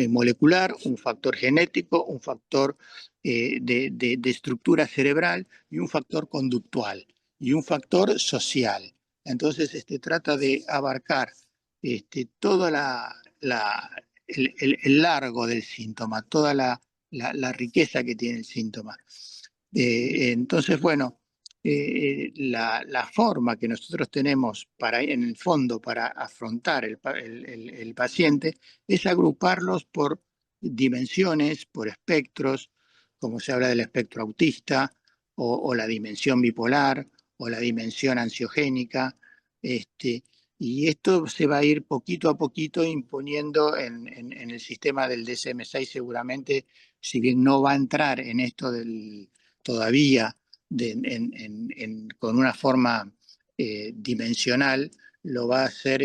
molecular, un factor genético, un factor de estructura cerebral y un factor conductual y un factor social. Entonces, trata de abarcar todo el largo del síntoma, toda la riqueza que tiene el síntoma. Entonces, bueno, la forma que nosotros tenemos en el fondo para afrontar el paciente es agruparlos por dimensiones, por espectros, como se habla del espectro autista, o la dimensión bipolar, o la dimensión ansiogénica, y esto se va a ir poquito a poquito imponiendo en el sistema del DSM-6 seguramente, si bien no va a entrar en esto todavía con una forma dimensional, lo va a hacer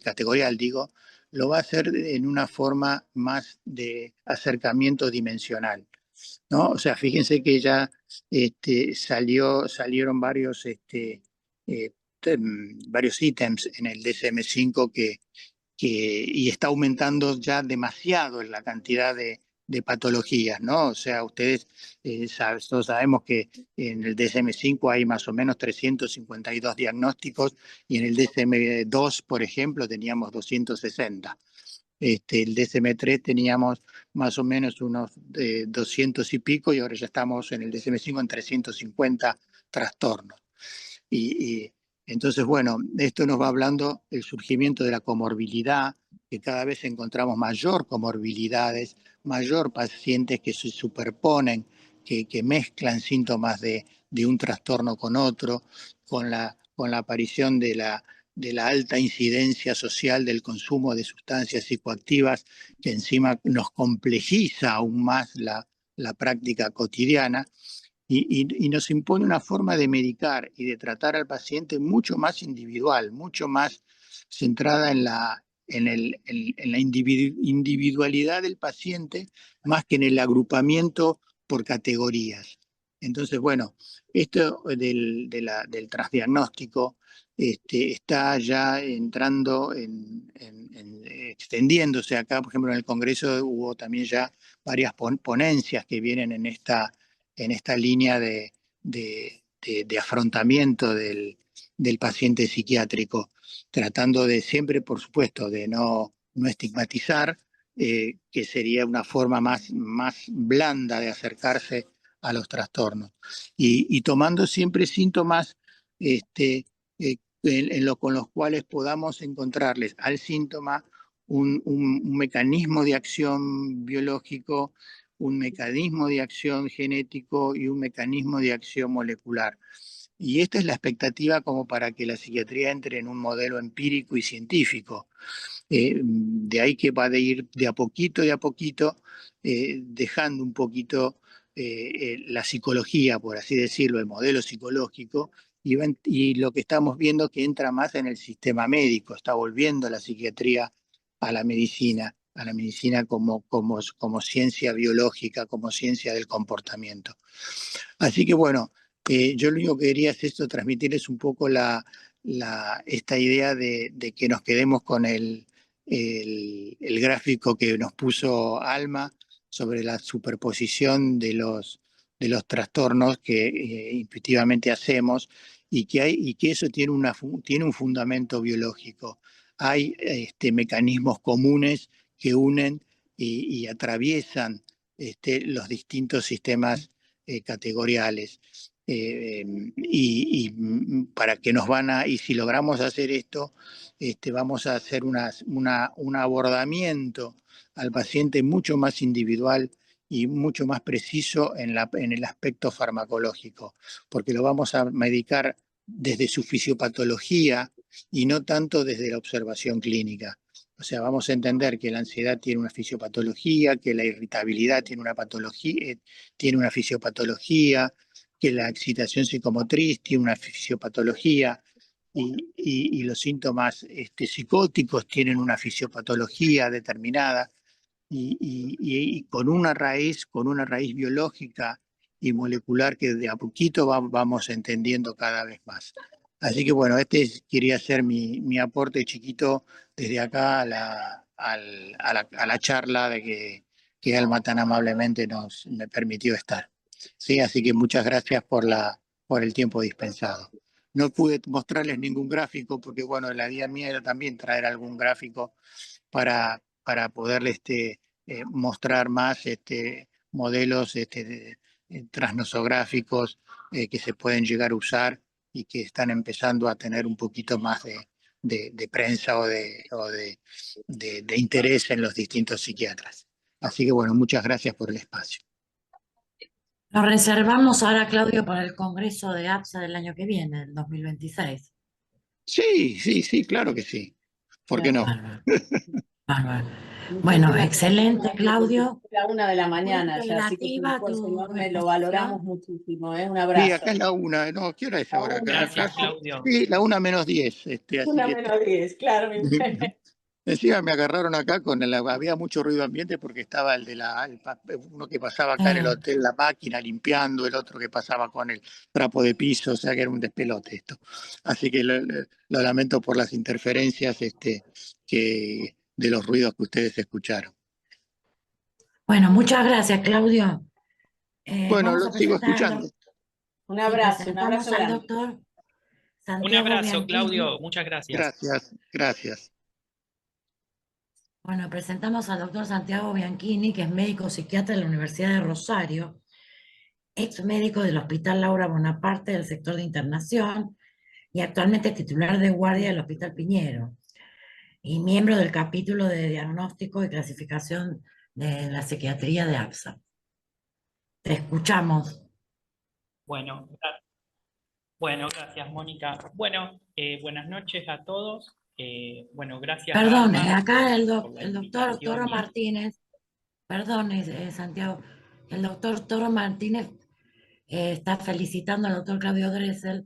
categorial, digo, lo va a hacer en una forma más de acercamiento dimensional, ¿no? O sea, fíjense que ya salieron eh, varios ítems en el DSM-5 y está aumentando ya demasiado la cantidad de patologías, ¿no? O sea, ustedes todos sabemos que en el DSM-5 hay más o menos 352 diagnósticos y en el DSM-2, por ejemplo, teníamos 260. El DSM-3 teníamos más o menos unos 200 y pico y ahora ya estamos en el DSM-5 en 350 trastornos. Y entonces, bueno, esto nos va hablando del surgimiento de la comorbilidad, que cada vez encontramos mayor comorbilidades, mayor pacientes que se superponen, que mezclan síntomas de un trastorno con otro, con la aparición de la alta incidencia social del consumo de sustancias psicoactivas, que encima nos complejiza aún más la práctica cotidiana. Y nos impone una forma de medicar y de tratar al paciente mucho más individual, mucho más centrada en la individualidad del paciente, más que en el agrupamiento por categorías. Entonces, bueno, esto del transdiagnóstico está ya entrando extendiéndose acá. Por ejemplo, en el Congreso hubo también ya varias ponencias que vienen en esta línea de afrontamiento del paciente psiquiátrico, tratando de siempre, por supuesto, de no estigmatizar, que sería una forma más blanda de acercarse a los trastornos. Y tomando siempre síntomas con los cuales podamos encontrarles al síntoma un mecanismo de acción biológico, un mecanismo de acción genético y un mecanismo de acción molecular. Y esta es la expectativa como para que la psiquiatría entre en un modelo empírico y científico. De ahí que va de ir de a poquito, dejando un poquito la psicología, por así decirlo, el modelo psicológico, y lo que estamos viendo que entra más en el sistema médico, está volviendo la psiquiatría a la medicina como ciencia biológica, como ciencia del comportamiento. Así que bueno, yo lo único que quería es esto, transmitirles un poco esta idea de que nos quedemos con el gráfico que nos puso Alma sobre la superposición de los trastornos que intuitivamente hacemos y que eso tiene un fundamento biológico. Hay mecanismos comunes que unen y atraviesan los distintos sistemas categoriales. Para que y si logramos hacer esto, vamos a hacer un abordamiento al paciente mucho más individual y mucho más preciso en el aspecto farmacológico, porque lo vamos a medicar desde su fisiopatología y no tanto desde la observación clínica. O sea, vamos a entender que la ansiedad tiene una fisiopatología, que la irritabilidad tiene una patología, tiene una fisiopatología, que la excitación psicomotriz tiene una fisiopatología y los síntomas psicóticos tienen una fisiopatología determinada y con una raíz biológica y molecular que de a poquito vamos entendiendo cada vez más. Así que bueno, quería ser mi aporte chiquito desde acá a la charla que Alma tan amablemente me permitió estar. Sí, así que muchas gracias por el tiempo dispensado. No pude mostrarles ningún gráfico porque, bueno, la idea mía era también traer algún gráfico para poderles mostrar más modelos transnosográficos que se pueden llegar a usar y que están empezando a tener un poquito más de prensa o de interés en los distintos psiquiatras. Así que bueno, muchas gracias por el espacio. Lo reservamos ahora, Claudio, para el Congreso de APSA del año que viene, el 2026. Sí, sí, sí, claro que sí. ¿Por qué no? Bárbaro, bárbaro. Bueno, Muchísimas gracias, excelente, Mario, porque Claudio. es la 1 de la Muy mañana ya, así que es un integrativa esfuerzo tu enorme, lo valoramos exposición. muchísimo, ¿eh? Un Sí, acá abrazo. es la 1. No, ¿qué hora es La ahora? 1, Acá Gracias, sí, Claudio. sí, la 1 menos 10. Así una que menos 10, claro. encima me agarraron acá había mucho ruido ambiente porque estaba uno que pasaba acá en el hotel, la máquina limpiando, el otro que pasaba con el trapo de piso, o sea que era un despelote esto. Así que lo lamento por las interferencias de los ruidos que ustedes escucharon. Bueno, muchas gracias, Claudio. Bueno, Vamos lo a sigo presentar escuchando. Un sí, abrazo presentamos al grande. doctor Un Santiago abrazo, Bianchini. Claudio. Muchas gracias. Gracias, gracias. Bueno, presentamos al doctor Santiago Bianchini, que es médico psiquiatra de la Universidad de Rosario, ex médico del Hospital Laura Bonaparte del sector de internación y actualmente titular de guardia del Hospital Piñero y miembro del capítulo de diagnóstico y clasificación de la psiquiatría de APSA. Te escuchamos. Bueno, bueno, gracias, Mónica. Bueno, buenas noches a todos. Bueno, gracias a Perdón, Alma acá por la el doctor Toro invitación. Martínez, perdón, Santiago, el doctor Toro Martínez está felicitando al doctor Claudio Dressel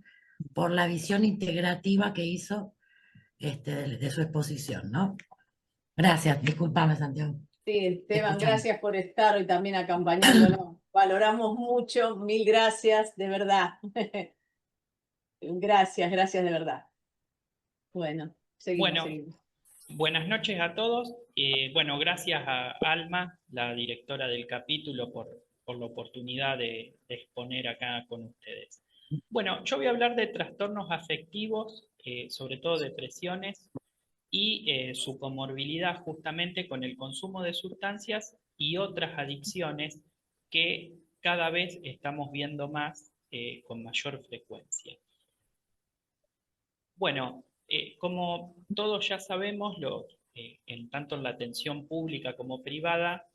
por la visión integrativa que hizo de su exposición, ¿no? Gracias, discúlpame, Santiago. Sí, Te Esteban, escuchamos. gracias por estar hoy también acompañándonos. Valoramos mucho, mil gracias, de verdad. Gracias, gracias de verdad. Bueno, seguimos, Bueno, seguimos. buenas noches a todos. Bueno, gracias a Alma, la directora del capítulo, por la oportunidad de exponer acá con ustedes. Bueno, yo voy a hablar de trastornos afectivos, sobre todo depresiones, y su comorbilidad justamente con el consumo de sustancias y otras adicciones que cada vez estamos viendo más con mayor frecuencia. Bueno, como todos ya sabemos, tanto en la atención pública como privada,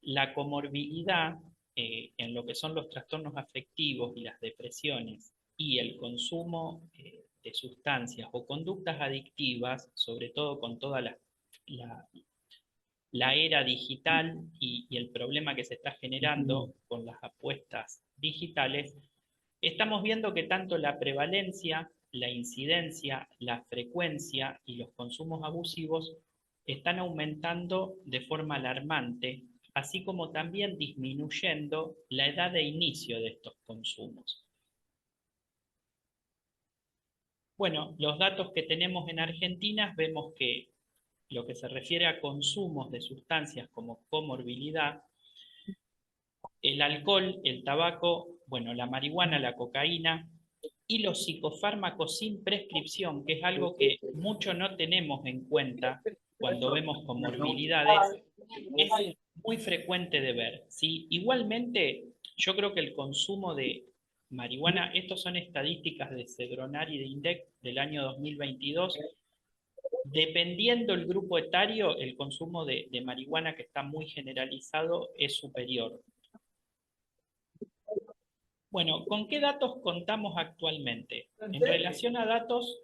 la comorbilidad en lo que son los trastornos afectivos y las depresiones y el consumo de sustancias o conductas adictivas, sobre todo con toda la, la era digital y el problema que se está generando con las apuestas digitales, estamos viendo que tanto la prevalencia, la incidencia, la frecuencia y los consumos abusivos están aumentando de forma alarmante, así como también disminuyendo la edad de inicio de estos consumos. Bueno, los datos que tenemos en Argentina vemos que lo que se refiere a consumos de sustancias como comorbilidad, el alcohol, el tabaco, bueno, la marihuana, la cocaína y los psicofármacos sin prescripción, que es algo que mucho no tenemos en cuenta cuando vemos comorbilidades, es muy frecuente de ver, ¿sí? Igualmente, yo creo que el consumo de marihuana, estos son estadísticas de Cedronar y de INDEC del año 2022, dependiendo el grupo etario, el consumo de marihuana que está muy generalizado es superior. Bueno, ¿con qué datos contamos actualmente? En relación a datos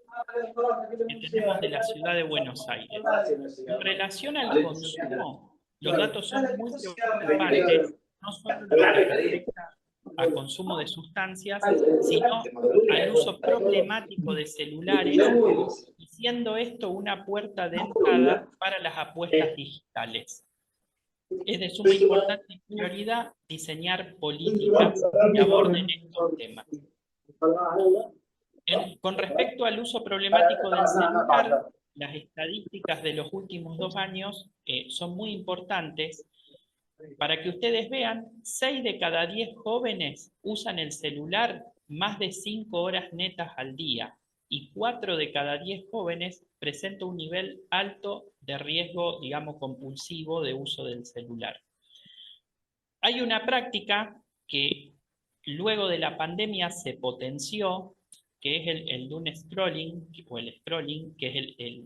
que tenemos de la ciudad de Buenos Aires. En relación al consumo, los datos son muy preocupantes, no solo en lo que respecta a consumo de sustancias, sino al uso problemático de celulares, y siendo esto una puerta de entrada para las apuestas digitales. Es de suma importancia y prioridad diseñar políticas que aborden estos temas. Con respecto al uso problemático del celular, las estadísticas de los últimos 2 años son muy importantes. Para que ustedes vean, 6 de cada 10 jóvenes usan el celular más de 5 horas netas al día y 4 de cada 10 jóvenes presentan un nivel alto de riesgo, digamos, compulsivo de uso del celular. Hay una práctica que luego de la pandemia se potenció, que es el doom scrolling, o el scrolling, que es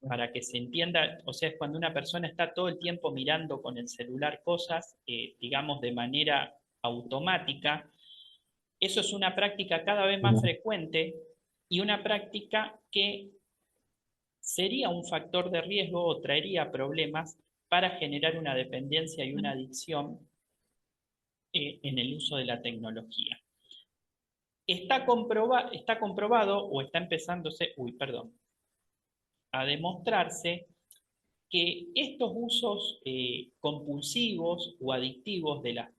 para que se entienda, o sea, es cuando una persona está todo el tiempo mirando con el celular cosas, digamos, de manera automática. Eso es una práctica cada vez más frecuente y una práctica que sería un factor de riesgo o traería problemas para generar una dependencia y una adicción en el uso de la tecnología. Está comprobado o está empezándose, a demostrarse que estos usos compulsivos o adictivos de las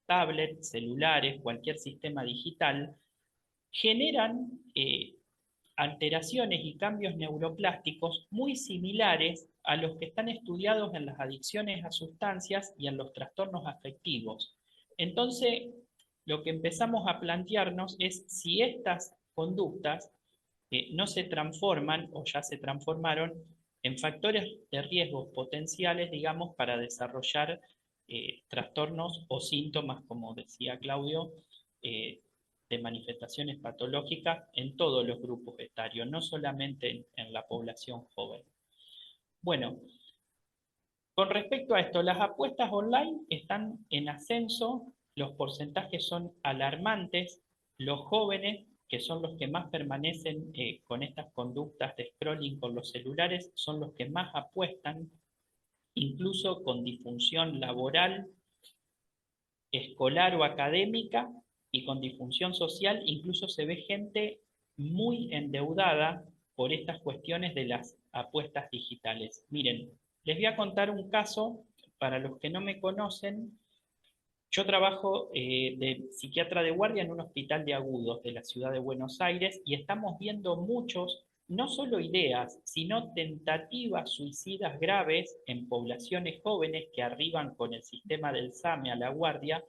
tablets, celulares, cualquier sistema digital, generan alteraciones y cambios neuroplásticos muy similares a los que están estudiados en las adicciones a sustancias y en los trastornos afectivos. Entonces, lo que empezamos a plantearnos es si estas conductas no se transforman o ya se transformaron en factores de riesgo potenciales, digamos, para desarrollar trastornos o síntomas, como decía Claudio, de manifestaciones patológicas en todos los grupos etarios, no solamente en la población joven. Bueno, con respecto a esto, las apuestas online están en ascenso, los porcentajes son alarmantes, los jóvenes, que son los que más permanecen con estas conductas de scrolling con los celulares, son los que más apuestan, incluso con disfunción laboral, escolar o académica, y con disfunción social. Incluso se ve gente muy endeudada por estas cuestiones de las apuestas digitales. Miren, les voy a contar un caso, para los que no me conocen. Yo trabajo de psiquiatra de guardia en un hospital de agudos de la ciudad de Buenos Aires y estamos viendo muchos, no solo ideas, sino tentativas suicidas graves en poblaciones jóvenes que arriban con el sistema del SAME a la guardia.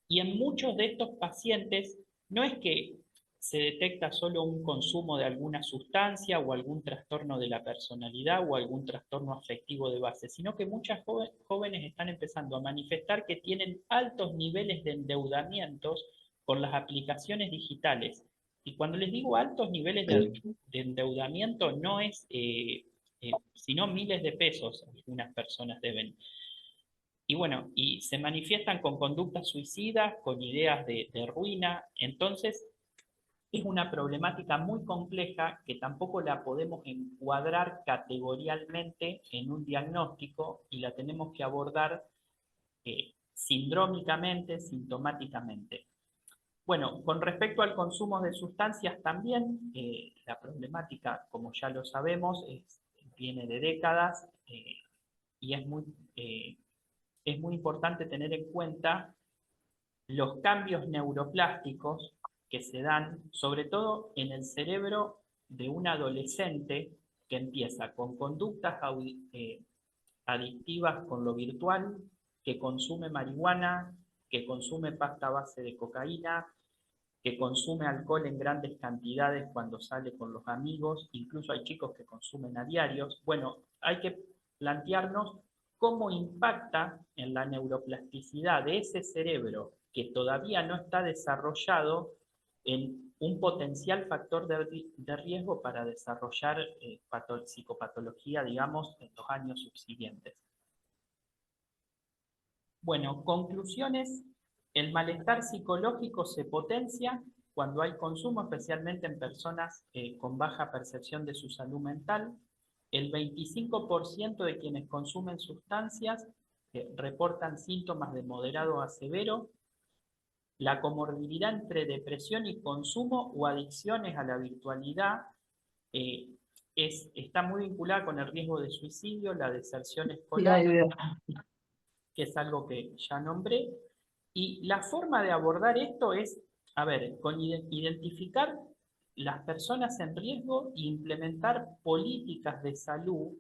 Y en muchos de estos pacientes no es que se detecta solo un consumo de alguna sustancia o algún trastorno de la personalidad o algún trastorno afectivo de base, sino que muchas jóvenes están empezando a manifestar que tienen altos niveles de endeudamientos con las aplicaciones digitales. Y cuando les digo altos niveles de endeudamiento, no es sino miles de pesos algunas personas deben. Y bueno, y se manifiestan con conductas suicidas, con ideas de ruina. Entonces, es una problemática muy compleja que tampoco la podemos encuadrar categorialmente en un diagnóstico y la tenemos que abordar sindrómicamente, sintomáticamente. Bueno, con respecto al consumo de sustancias también, la problemática, como ya lo sabemos, viene de décadas y es muy importante tener en cuenta los cambios neuroplásticos que se dan, sobre todo en el cerebro de un adolescente que empieza con conductas adictivas con lo virtual, que consume marihuana, que consume pasta a base de cocaína, que consume alcohol en grandes cantidades cuando sale con los amigos, incluso hay chicos que consumen a diarios. Bueno, hay que plantearnos cómo impacta en la neuroplasticidad de ese cerebro que todavía no está desarrollado en un potencial factor de riesgo para desarrollar psicopatología, digamos, en los años subsiguientes. Bueno, conclusiones. El malestar psicológico se potencia cuando hay consumo, especialmente en personas con baja percepción de su salud mental. El 25% de quienes consumen sustancias reportan síntomas de moderado a severo. La comorbilidad entre depresión y consumo o adicciones a la virtualidad está muy vinculada con el riesgo de suicidio, la deserción escolar, que es algo que ya nombré. Y la forma de abordar esto es, a ver, con identificar las personas en riesgo e implementar políticas de salud,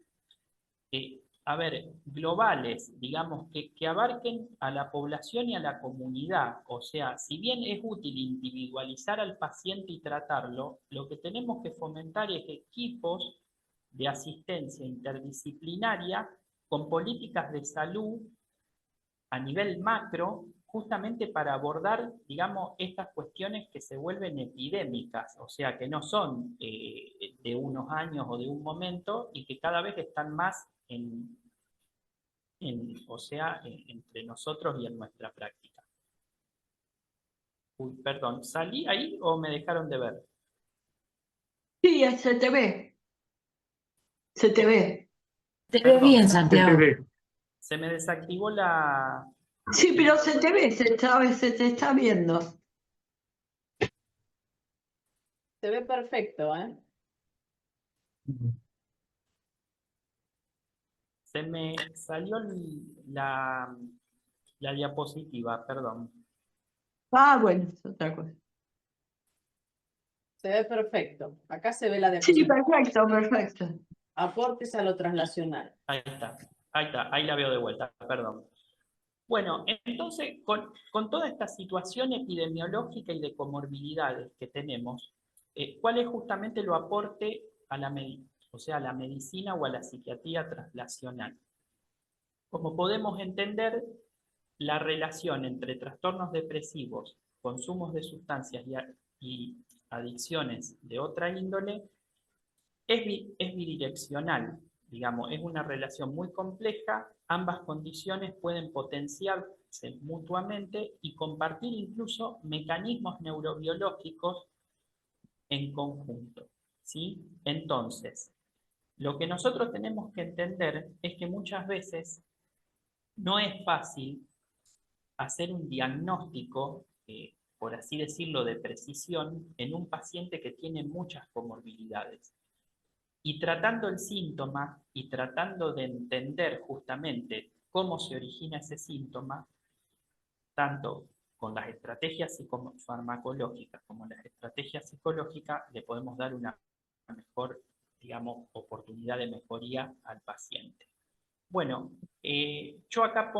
globales, digamos, que abarquen a la población y a la comunidad. O sea, si bien es útil individualizar al paciente y tratarlo, lo que tenemos que fomentar es equipos de asistencia interdisciplinaria con políticas de salud a nivel macro, justamente para abordar, digamos, estas cuestiones que se vuelven epidémicas, o sea, que no son de unos años o de un momento y que cada vez están más entre nosotros y en nuestra práctica. Uy, perdón, ¿salí ahí o me dejaron de ver? Sí, se te ve. Se te ve. Te ve Perdón, bien, Se te Santiago. ve. se me desactivó la... Sí, pero se te ve, se te está viendo. Se ve perfecto, ¿eh? Se me salió la diapositiva, perdón. Ah, bueno, es otra cosa. Se ve perfecto. Acá se ve la Sí, diapositiva. perfecto, perfecto. Aportes a lo translacional. Ahí está, ahí la veo de vuelta, perdón. Bueno, entonces, con toda esta situación epidemiológica y de comorbilidades que tenemos, ¿cuál es justamente lo aporte a o sea, a la medicina o a la psiquiatría translacional? Como podemos entender, la relación entre trastornos depresivos, consumos de sustancias y adicciones de otra índole es bidireccional, digamos, es una relación muy compleja, ambas condiciones pueden potenciarse mutuamente y compartir incluso mecanismos neurobiológicos en conjunto, ¿sí? Entonces, lo que nosotros tenemos que entender es que muchas veces no es fácil hacer un diagnóstico, por así decirlo, de precisión en un paciente que tiene muchas comorbilidades. Y tratando el síntoma y tratando de entender justamente cómo se origina ese síntoma, tanto con las estrategias farmacológicas como las estrategias psicológicas, le podemos dar una mejor, digamos, oportunidad de mejoría al paciente. Bueno, yo acá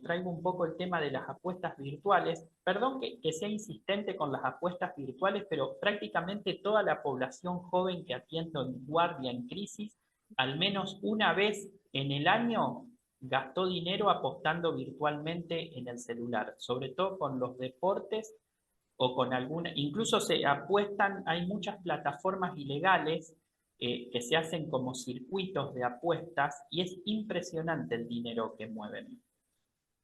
traigo un poco el tema de las apuestas virtuales. Perdón que sea insistente con las apuestas virtuales, pero prácticamente toda la población joven que atiendo en guardia en crisis, al menos una vez en el año, gastó dinero apostando virtualmente en el celular, sobre todo con los deportes o con alguna, incluso se apuestan, hay muchas plataformas ilegales que se hacen como circuitos de apuestas y es impresionante el dinero que mueven.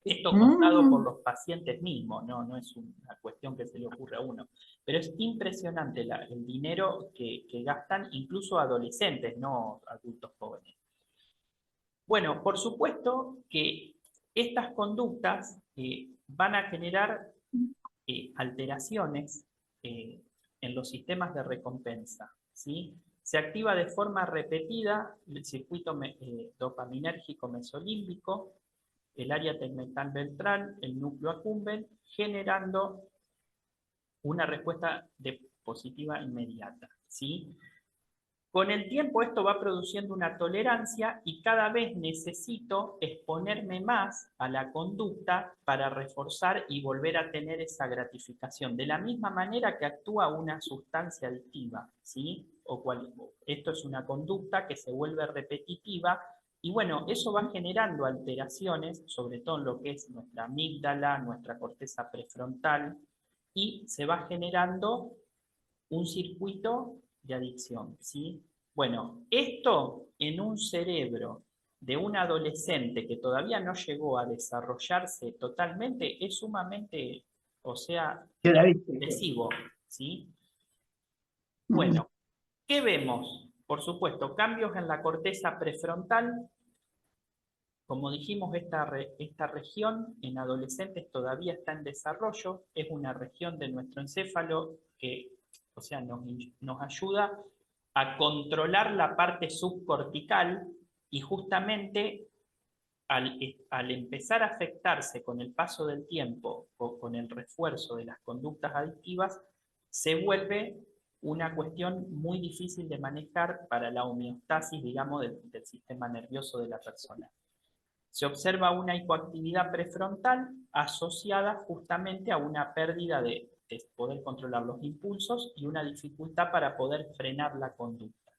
Esto contado por los pacientes mismos, no es una cuestión que se le ocurre a uno, pero es impresionante el dinero que gastan incluso adolescentes, no adultos jóvenes. Bueno, por supuesto que estas conductas van a generar alteraciones en los sistemas de recompensa, ¿sí? Se activa de forma repetida el circuito dopaminérgico mesolímbico, el área tegmental ventral, el núcleo accumbens, generando una respuesta positiva inmediata, ¿sí? Con el tiempo esto va produciendo una tolerancia y cada vez necesito exponerme más a la conducta para reforzar y volver a tener esa gratificación. De la misma manera que actúa una sustancia adictiva, ¿sí? Esto es una conducta que se vuelve repetitiva y bueno, eso va generando alteraciones, sobre todo en lo que es nuestra amígdala, nuestra corteza prefrontal y se va generando un circuito de adicción, ¿sí? Bueno, esto en un cerebro de un adolescente que todavía no llegó a desarrollarse totalmente es sumamente, o sea, lesivo, ¿sí? Bueno, ¿qué vemos? Por supuesto, cambios en la corteza prefrontal. Como dijimos, esta región en adolescentes todavía está en desarrollo, es una región de nuestro encéfalo que, o sea, nos ayuda a controlar la parte subcortical y justamente al empezar a afectarse con el paso del tiempo o con el refuerzo de las conductas adictivas, se vuelve una cuestión muy difícil de manejar para la homeostasis, digamos, del sistema nervioso de la persona. Se observa una hipoactividad prefrontal asociada justamente a una pérdida de poder controlar los impulsos y una dificultad para poder frenar la conducta.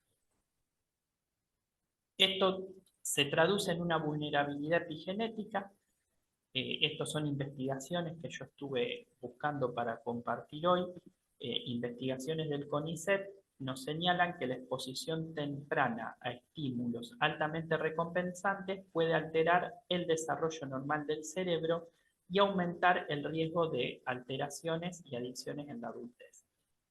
Esto se traduce en una vulnerabilidad epigenética. Estas son investigaciones que yo estuve buscando para compartir hoy. Investigaciones del CONICET nos señalan que la exposición temprana a estímulos altamente recompensantes puede alterar el desarrollo normal del cerebro y aumentar el riesgo de alteraciones y adicciones en la adultez.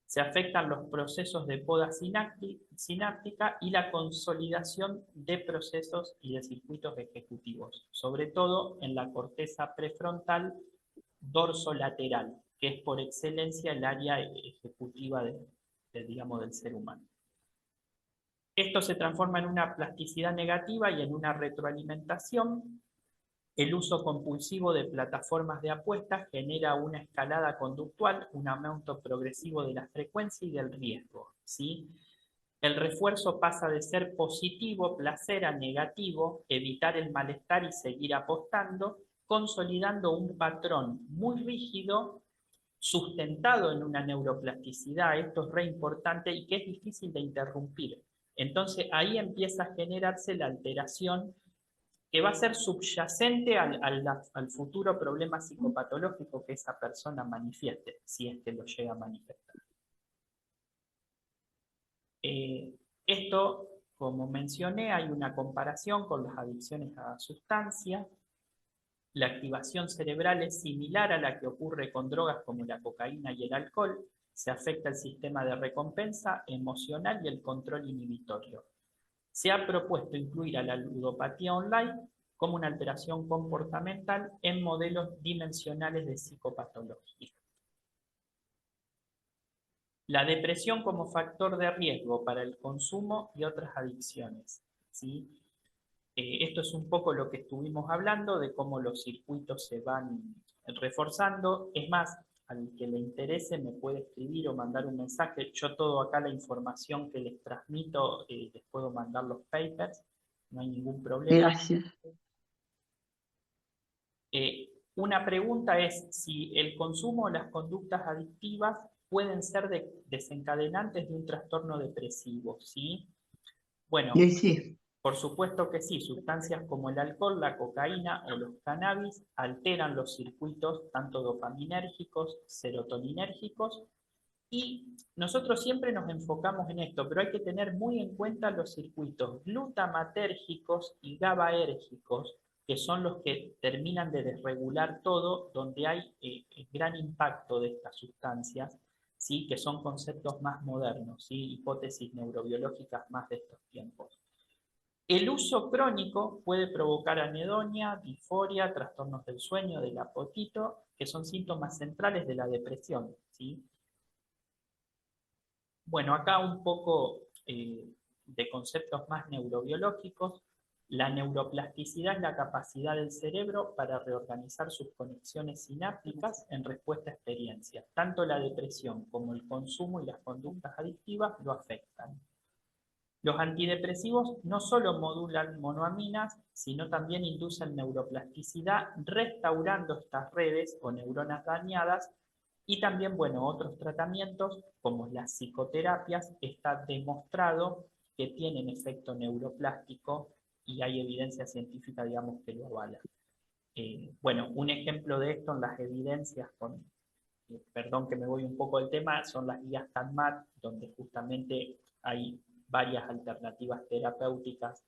Se afectan los procesos de poda sináptica y la consolidación de procesos y de circuitos ejecutivos, sobre todo en la corteza prefrontal dorsolateral, que es por excelencia el área ejecutiva digamos, del ser humano. Esto se transforma en una plasticidad negativa y en una retroalimentación. El uso compulsivo de plataformas de apuestas genera una escalada conductual, un aumento progresivo de la frecuencia y del riesgo, ¿sí? El refuerzo pasa de ser positivo, placer, a negativo, evitar el malestar y seguir apostando, consolidando un patrón muy rígido, sustentado en una neuroplasticidad, esto es re importante y que es difícil de interrumpir. Entonces ahí empieza a generarse la alteración que va a ser subyacente al futuro problema psicopatológico que esa persona manifieste, si es que lo llega a manifestar. Esto, como mencioné, hay una comparación con las adicciones a sustancias. La activación cerebral es similar a la que ocurre con drogas como la cocaína y el alcohol. Se afecta el sistema de recompensa emocional y el control inhibitorio. Se ha propuesto incluir a la ludopatía online como una alteración comportamental en modelos dimensionales de psicopatología. La depresión como factor de riesgo para el consumo y otras adicciones, ¿sí? Esto es un poco lo que estuvimos hablando de cómo los circuitos se van reforzando. Es más, al que le interese me puede escribir o mandar un mensaje. Yo todo acá la información que les transmito, les puedo mandar los papers, no hay ningún problema. Gracias. Una pregunta es si el consumo o las conductas adictivas pueden ser desencadenantes de un trastorno depresivo, ¿sí? Bueno, Y sí, por supuesto que sí, sustancias como el alcohol, la cocaína o los cannabis alteran los circuitos tanto dopaminérgicos, serotoninérgicos, y nosotros siempre nos enfocamos en esto, pero hay que tener muy en cuenta los circuitos glutamatérgicos y GABAérgicos, que son los que terminan de desregular todo, donde hay gran impacto de estas sustancias, ¿sí? Que son conceptos más modernos, ¿sí? Hipótesis neurobiológicas más de estos tiempos. El uso crónico puede provocar anedonia, disforia, trastornos del sueño, del apetito, que son síntomas centrales de la depresión, ¿sí? Bueno, acá un poco de conceptos más neurobiológicos. La neuroplasticidad es la capacidad del cerebro para reorganizar sus conexiones sinápticas en respuesta a experiencias. Tanto la depresión como el consumo y las conductas adictivas lo afectan. Los antidepresivos no solo modulan monoaminas, sino también inducen neuroplasticidad, restaurando estas redes o neuronas dañadas. Y también, bueno, otros tratamientos, como las psicoterapias, está demostrado que tienen efecto neuroplástico y hay evidencia científica, digamos, que lo avala. Bueno, un ejemplo de esto en las evidencias, perdón que me voy un poco del tema, son las guías CANMAT, donde justamente hay varias alternativas terapéuticas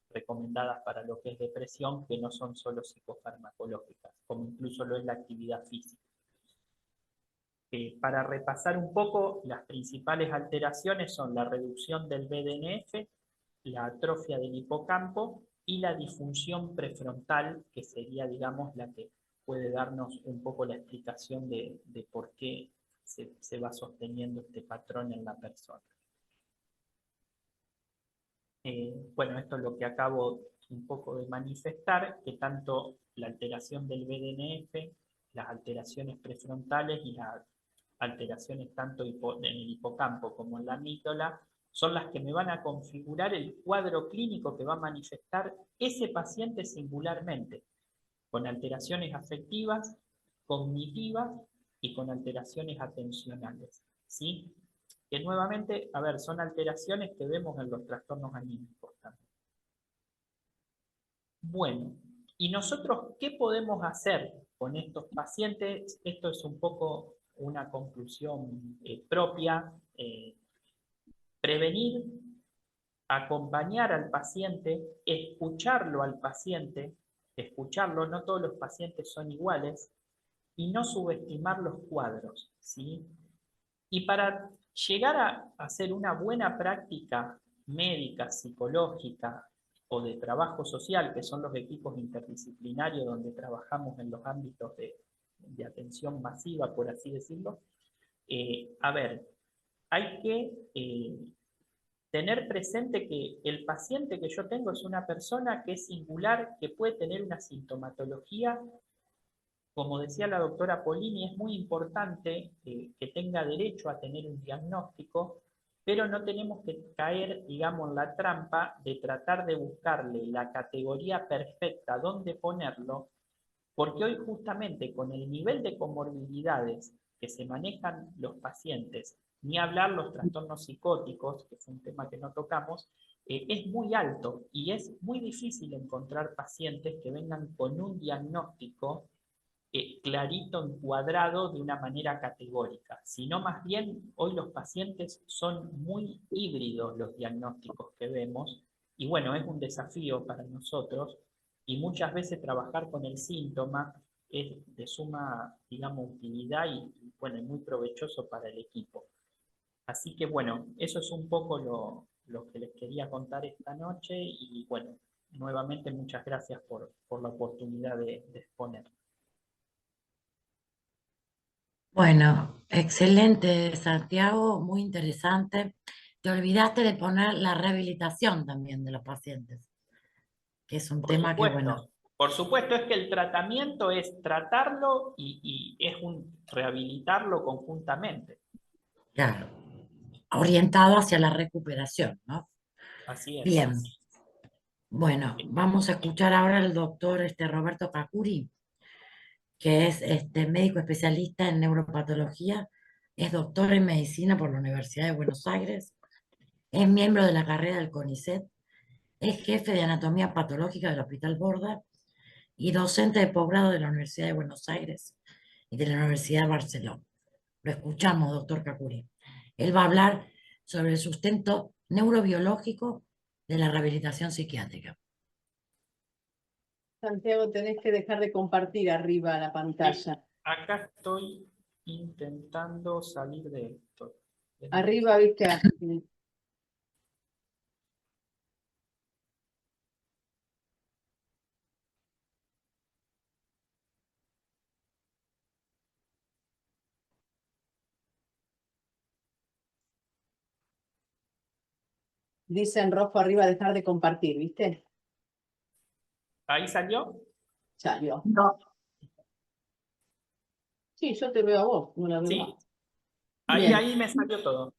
recomendadas para lo que es depresión, que no son solo psicofarmacológicas, como incluso lo es la actividad física. Para repasar un poco, las principales alteraciones son la reducción del BDNF, la atrofia del hipocampo y la disfunción prefrontal, que sería, digamos, la que puede darnos un poco la explicación de por qué se va sosteniendo este patrón en la persona. Bueno, esto es lo que acabo un poco de manifestar, que tanto la alteración del BDNF, las alteraciones prefrontales y las alteraciones tanto en el hipocampo como en la amígdala son las que me van a configurar el cuadro clínico que va a manifestar ese paciente singularmente, con alteraciones afectivas, cognitivas y con alteraciones atencionales, ¿sí? Que nuevamente, a ver, son alteraciones que vemos en los trastornos anímicos también. Bueno, ¿y nosotros qué podemos hacer con estos pacientes? Esto es un poco una conclusión propia. Prevenir, acompañar al paciente, escucharlo al paciente, escucharlo, no todos los pacientes son iguales, y no subestimar los cuadros, ¿sí? Y para llegar a hacer una buena práctica médica, psicológica o de trabajo social, que son los equipos interdisciplinarios donde trabajamos en los ámbitos de atención masiva, por así decirlo, a ver, hay que tener presente que el paciente que yo tengo es una persona que es singular, que puede tener una sintomatología. Como decía la doctora Polini, es muy importante que tenga derecho a tener un diagnóstico, pero no tenemos que caer, digamos, en la trampa de tratar de buscarle la categoría perfecta donde ponerlo, porque hoy justamente con el nivel de comorbilidades que se manejan los pacientes, ni hablar los trastornos psicóticos, que es un tema que no tocamos, es muy alto y es muy difícil encontrar pacientes que vengan con un diagnóstico clarito, encuadrado de una manera categórica, sino más bien hoy los pacientes son muy híbridos los diagnósticos que vemos y bueno, es un desafío para nosotros y muchas veces trabajar con el síntoma es de suma, digamos, utilidad y bueno, es muy provechoso para el equipo. Así que bueno, eso es un poco lo que les quería contar esta noche y bueno, nuevamente muchas gracias por la oportunidad de exponer. Bueno, excelente, Santiago, muy interesante. Te olvidaste de poner la rehabilitación también de los pacientes, que es un tema que, bueno, Por supuesto, es que el tratamiento es tratarlo y es rehabilitarlo conjuntamente. claro, orientado hacia la recuperación, ¿no? Así es. Bien, bueno, vamos a escuchar ahora al doctor Roberto Cacuri, que es médico especialista en neuropatología, es doctor en medicina por la Universidad de Buenos Aires, es miembro de la carrera del CONICET, es jefe de anatomía patológica del Hospital Borda y docente de posgrado de la Universidad de Buenos Aires y de la Universidad de Barcelona. Lo escuchamos, doctor Cacuri. Él va a hablar sobre el sustento neurobiológico de la rehabilitación psiquiátrica. Santiago, tenés que dejar de compartir arriba la pantalla. Acá estoy intentando salir de esto. Arriba, viste. Dice en rojo arriba dejar de compartir, ¿viste? ¿Ahí salió? Salió. No, Sí, yo te veo a vos, no la veo. Sí. Ahí me salió todo.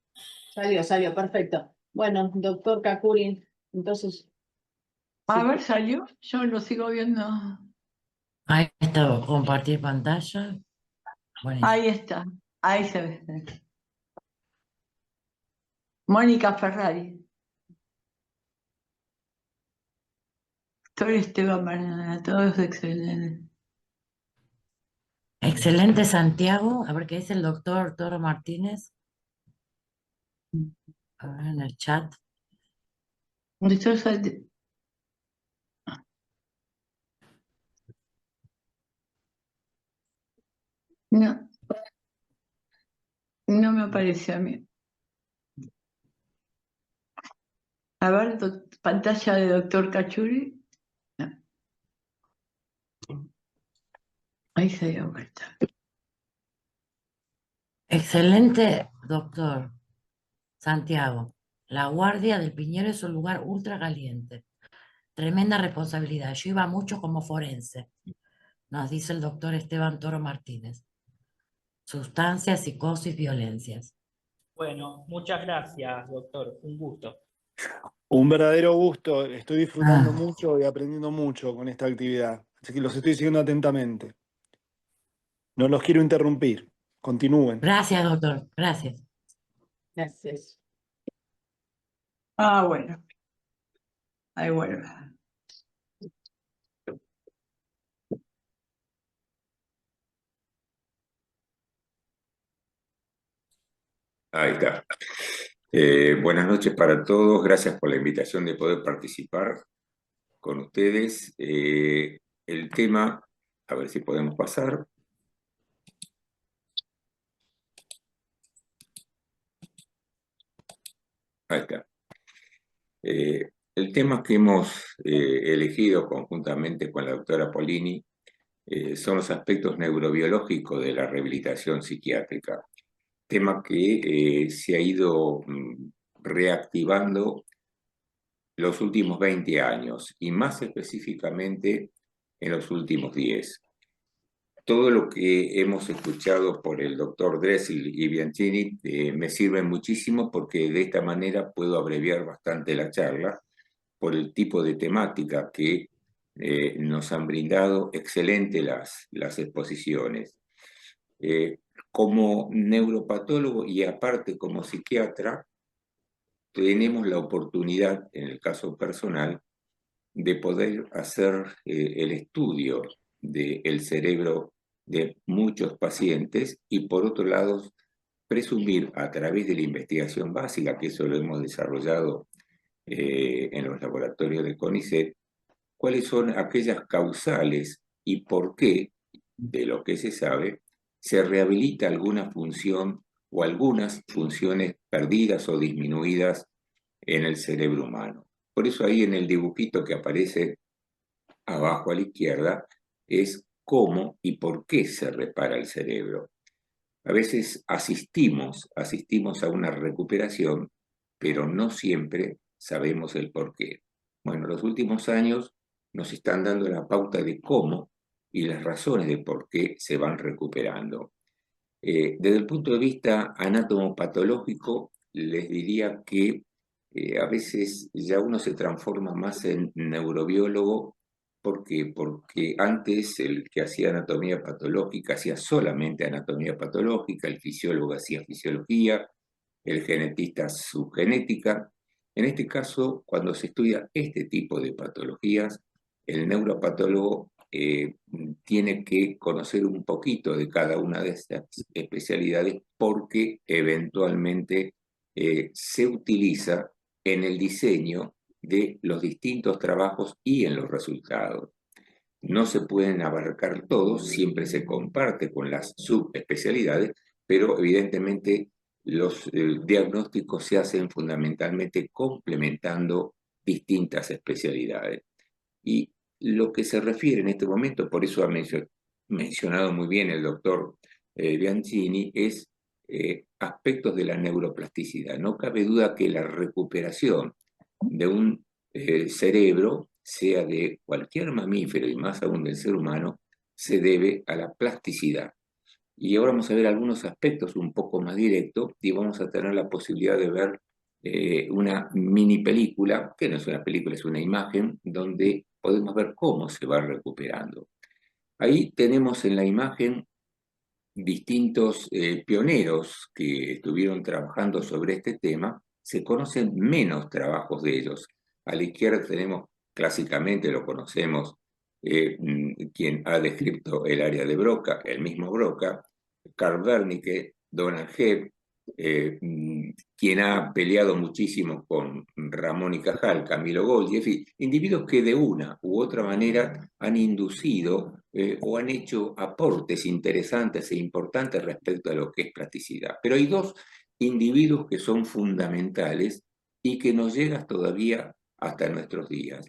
Salió, perfecto. Bueno, doctor Cacuri, entonces. a Sí. ver, salió. Yo lo sigo viendo. Ahí está, compartir pantalla. Buenísimo. Ahí está. Ahí se ve. Mónica Ferrari. Doctor Esteban Maranata, todos excelentes. Excelente, Santiago. A ver qué dice el doctor Toro Martínez. A ver en el chat. Doctor Sal- No, no me apareció a mí. A ver, pantalla de doctor Cachuri. No. Ahí se dio vuelta. Excelente, doctor Santiago. La Guardia del Piñero es un lugar ultra caliente. Tremenda responsabilidad. Yo iba mucho como forense, nos dice el doctor Esteban Toro Martínez. Sustancias, psicosis, violencias. Bueno, muchas gracias, doctor. Un gusto. Un verdadero gusto, estoy disfrutando Ah, mucho y aprendiendo mucho con esta actividad, así que los estoy siguiendo atentamente. No los quiero interrumpir, continúen. gracias, doctor. Gracias. Gracias. Ah, bueno. Ahí vuelve. Ahí está. Buenas noches para todos. Gracias por la invitación de poder participar con ustedes. el tema, a ver si podemos pasar. Ahí está. El tema que hemos elegido conjuntamente con la doctora Polini son los aspectos neurobiológicos de la rehabilitación psiquiátrica. Tema que se ha ido reactivando los últimos 20 años y más específicamente en los últimos 10. Todo lo que hemos escuchado por el doctor Dressel y Bianchini me sirve muchísimo porque de esta manera puedo abreviar bastante la charla por el tipo de temática que nos han brindado excelente las exposiciones. Como neuropatólogo y aparte como psiquiatra, tenemos la oportunidad, en el caso personal, de poder hacer el estudio del cerebro de muchos pacientes y por otro lado presumir a través de la investigación básica, que eso lo hemos desarrollado en los laboratorios de CONICET, cuáles son aquellas causales y por qué, de lo que se sabe, se rehabilita alguna función o algunas funciones perdidas o disminuidas en el cerebro humano. Por eso ahí en el dibujito que aparece abajo a la izquierda es cómo y por qué se repara el cerebro. A veces asistimos a una recuperación, pero no siempre sabemos el por qué. Bueno, los últimos años nos están dando la pauta de cómo y las razones de por qué se van recuperando. Desde el punto de vista anatomopatológico, les diría que a veces ya uno se transforma más en neurobiólogo. ¿Por qué? Porque antes el que hacía anatomía patológica hacía solamente anatomía patológica, el fisiólogo hacía fisiología, el genetista su genética. En este caso, cuando se estudia este tipo de patologías, el neuropatólogo tiene que conocer un poquito de cada una de estas especialidades porque eventualmente se utiliza en el diseño de los distintos trabajos y en los resultados. No se pueden abarcar todos, siempre se comparte con las subespecialidades, pero evidentemente los diagnósticos se hacen fundamentalmente complementando distintas especialidades. Y lo que se refiere en este momento, por eso ha mencionado muy bien el doctor Bianchini, es aspectos de la neuroplasticidad. No cabe duda que la recuperación de un cerebro, sea de cualquier mamífero y más aún del ser humano, se debe a la plasticidad. Y ahora vamos a ver algunos aspectos un poco más directos y vamos a tener la posibilidad de ver una mini película, que no es una película, es una imagen, donde podemos ver cómo se va recuperando. Ahí tenemos en la imagen distintos pioneros que estuvieron trabajando sobre este tema. Se conocen menos trabajos de ellos. A la izquierda tenemos, clásicamente lo conocemos, quien ha descrito el área de Broca, el mismo Broca, Carl Wernicke, Donald Hebb, quien ha peleado muchísimo con Ramón y Cajal, Camilo Golgi, en fin, individuos que de una u otra manera han inducido o han hecho aportes interesantes e importantes respecto a lo que es plasticidad. Pero hay dos individuos que son fundamentales y que nos llegan todavía hasta nuestros días.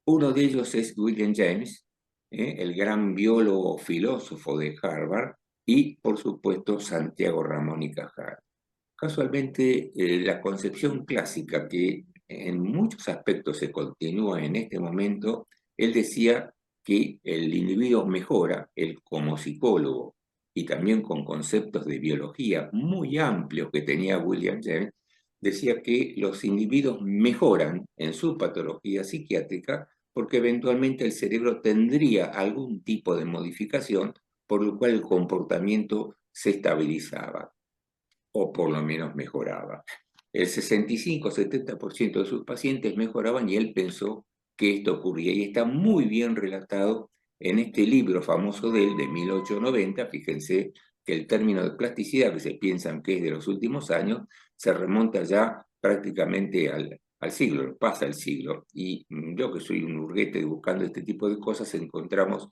Uno de ellos es William James, el gran biólogo filósofo de Harvard, y por supuesto Santiago Ramón y Cajal. Casualmente, la concepción clásica que en muchos aspectos se continúa en este momento, él decía que el individuo mejora, él como psicólogo y también con conceptos de biología muy amplios que tenía William James, decía que los individuos mejoran en su patología psiquiátrica porque eventualmente el cerebro tendría algún tipo de modificación por lo cual el comportamiento se estabilizaba o por lo menos mejoraba. El 65-70% de sus pacientes mejoraban y él pensó que esto ocurría. Y está muy bien relatado en este libro famoso de él, de 1890. Fíjense que el término de plasticidad, que se piensan que es de los últimos años, se remonta ya prácticamente al al siglo, pasa el siglo, y yo que soy un hurguete buscando este tipo de cosas, encontramos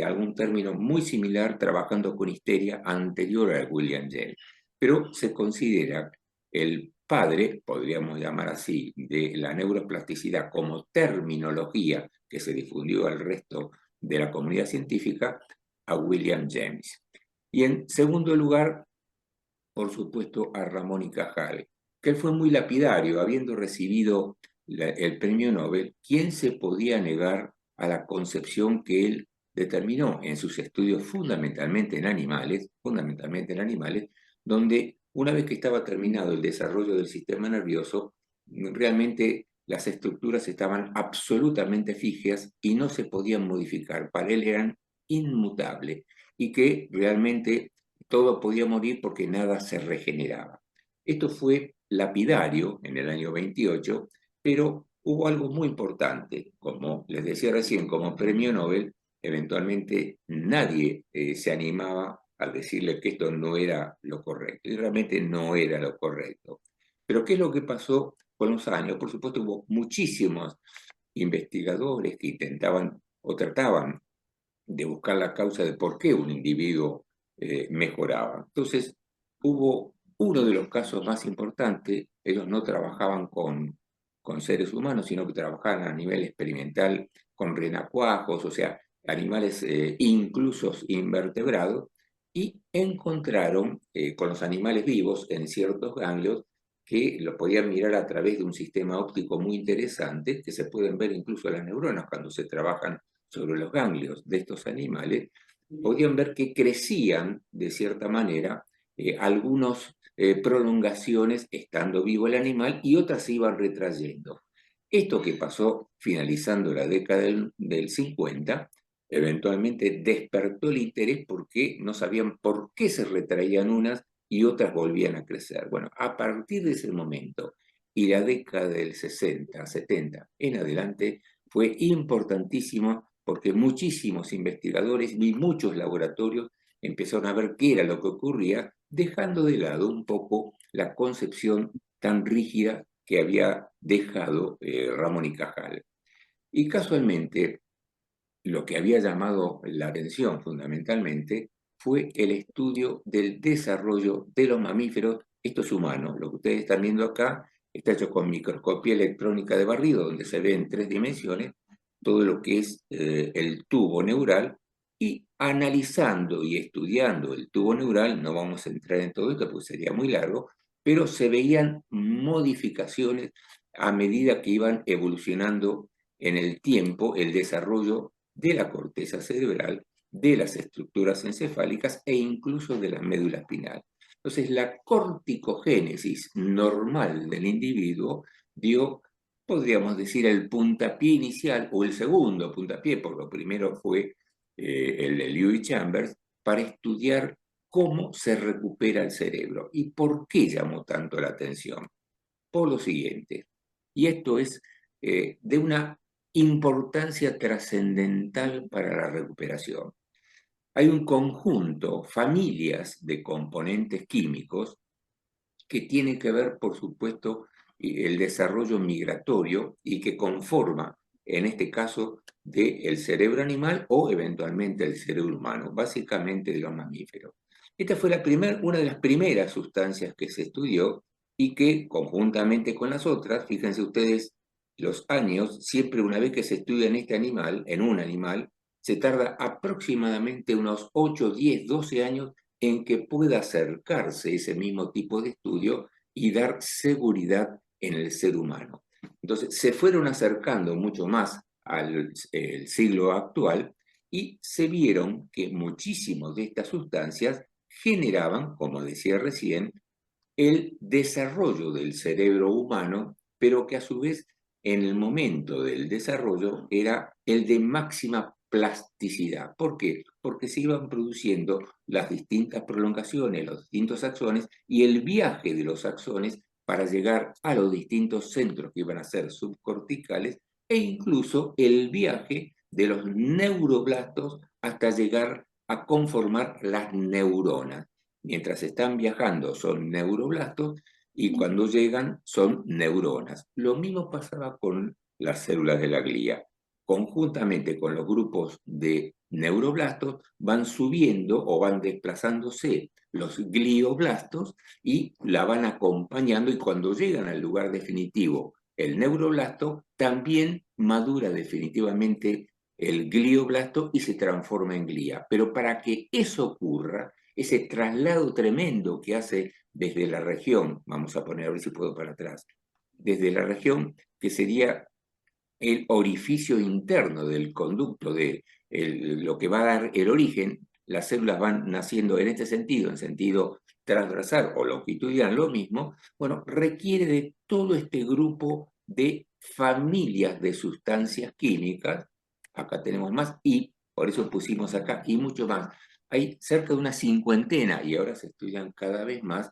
algún término muy similar trabajando con histeria anterior a William James. Pero se considera el padre, podríamos llamar así, de la neuroplasticidad como terminología que se difundió al resto de la comunidad científica, a William James. Y en segundo lugar, por supuesto, a Ramón y Cajal, que él fue muy lapidario, habiendo recibido el premio Nobel. ¿Quién se podía negar a la concepción que él determinó en sus estudios fundamentalmente en animales, donde una vez que estaba terminado el desarrollo del sistema nervioso, realmente las estructuras estaban absolutamente fijas y no se podían modificar? Para él eran inmutables y que realmente todo podía morir porque nada se regeneraba. Esto fue lapidario en el año 28, pero hubo algo muy importante. Como les decía recién, como premio Nobel, eventualmente nadie se animaba a decirle que esto no era lo correcto, y realmente no era lo correcto. Pero ¿qué es lo que pasó con los años? Por supuesto, hubo muchísimos investigadores que intentaban o trataban de buscar la causa de por qué un individuo mejoraba. Entonces, hubo uno de los casos más importantes. Ellos no trabajaban con seres humanos, sino que trabajaban a nivel experimental con renacuajos, o sea, animales incluso invertebrados, y encontraron con los animales vivos en ciertos ganglios que lo podían mirar a través de un sistema óptico muy interesante, que se pueden ver incluso las neuronas cuando se trabajan sobre los ganglios de estos animales, podían ver que crecían de cierta manera algunas prolongaciones estando vivo el animal y otras se iban retrayendo. Esto que pasó finalizando la década del 50, eventualmente despertó el interés porque no sabían por qué se retraían unas y otras volvían a crecer. Bueno, a partir de ese momento y la década del 60, 70 en adelante, fue importantísimo porque muchísimos investigadores y muchos laboratorios empezaron a ver qué era lo que ocurría, dejando de lado un poco la concepción tan rígida que había dejado Ramón y Cajal. Y casualmente, lo que había llamado la atención fundamentalmente fue el estudio del desarrollo de los mamíferos, estos humanos. Lo que ustedes están viendo acá está hecho con microscopía electrónica de barrido, donde se ve en 3 dimensiones todo lo que es el tubo neural, y analizando y estudiando el tubo neural, no vamos a entrar en todo esto porque sería muy largo, pero se veían modificaciones a medida que iban evolucionando en el tiempo el desarrollo de la corteza cerebral, de las estructuras encefálicas e incluso de la médula espinal. Entonces, la corticogénesis normal del individuo dio, podríamos decir, el puntapié inicial o el segundo puntapié, porque lo primero fue el de Lewis Chambers, para estudiar cómo se recupera el cerebro. ¿Y por qué llamó tanto la atención? Por lo siguiente, y esto es de una importancia trascendental para la recuperación. Hay un conjunto, familias de componentes químicos que tienen que ver, por supuesto, el desarrollo migratorio y que conforma, en este caso, del cerebro animal o eventualmente el cerebro humano, básicamente de los mamíferos. Esta fue una de las primeras sustancias que se estudió y que, conjuntamente con las otras, fíjense ustedes los años, siempre una vez que se estudia en un animal, se tarda aproximadamente unos 8, 10, 12 años en que pueda acercarse ese mismo tipo de estudio y dar seguridad en el ser humano. Entonces, se fueron acercando mucho más al siglo actual y se vieron que muchísimas de estas sustancias generaban, como decía recién, el desarrollo del cerebro humano, pero que a su vez en el momento del desarrollo era el de máxima plasticidad. ¿Por qué? Porque se iban produciendo las distintas prolongaciones, los distintos axones y el viaje de los axones para llegar a los distintos centros que iban a ser subcorticales e incluso el viaje de los neuroblastos hasta llegar a conformar las neuronas. Mientras están viajando son neuroblastos, y cuando llegan son neuronas. Lo mismo pasaba con las células de la glía. Conjuntamente con los grupos de neuroblastos van subiendo o van desplazándose los glioblastos y la van acompañando, y cuando llegan al lugar definitivo, el neuroblasto, también madura definitivamente el glioblasto y se transforma en glía. Pero para que eso ocurra, ese traslado tremendo que hace desde la región, vamos a poner, a ver si puedo para atrás, desde la región que sería el orificio interno del conducto, de lo que va a dar el origen, las células van naciendo en este sentido, en sentido transversal o longitudinal, lo mismo, bueno, requiere de todo este grupo de familias de sustancias químicas. Acá tenemos más, y por eso pusimos acá, y mucho más. Hay cerca de una cincuentena, y ahora se estudian cada vez más,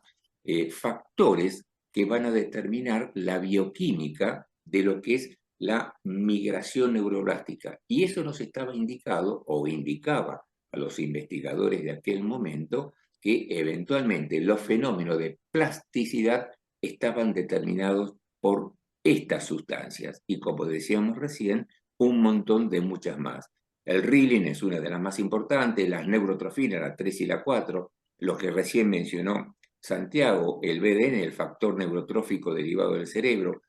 factores que van a determinar la bioquímica de lo que es la migración neuroblástica. Y eso nos estaba indicado, o indicaba a los investigadores de aquel momento, que eventualmente los fenómenos de plasticidad estaban determinados por estas sustancias. Y como decíamos recién, un montón de muchas más. El Rilin es una de las más importantes, las neurotrofinas, la 3 y la 4, lo que recién mencionó Santiago, el BDN, el factor neurotrófico derivado del cerebro,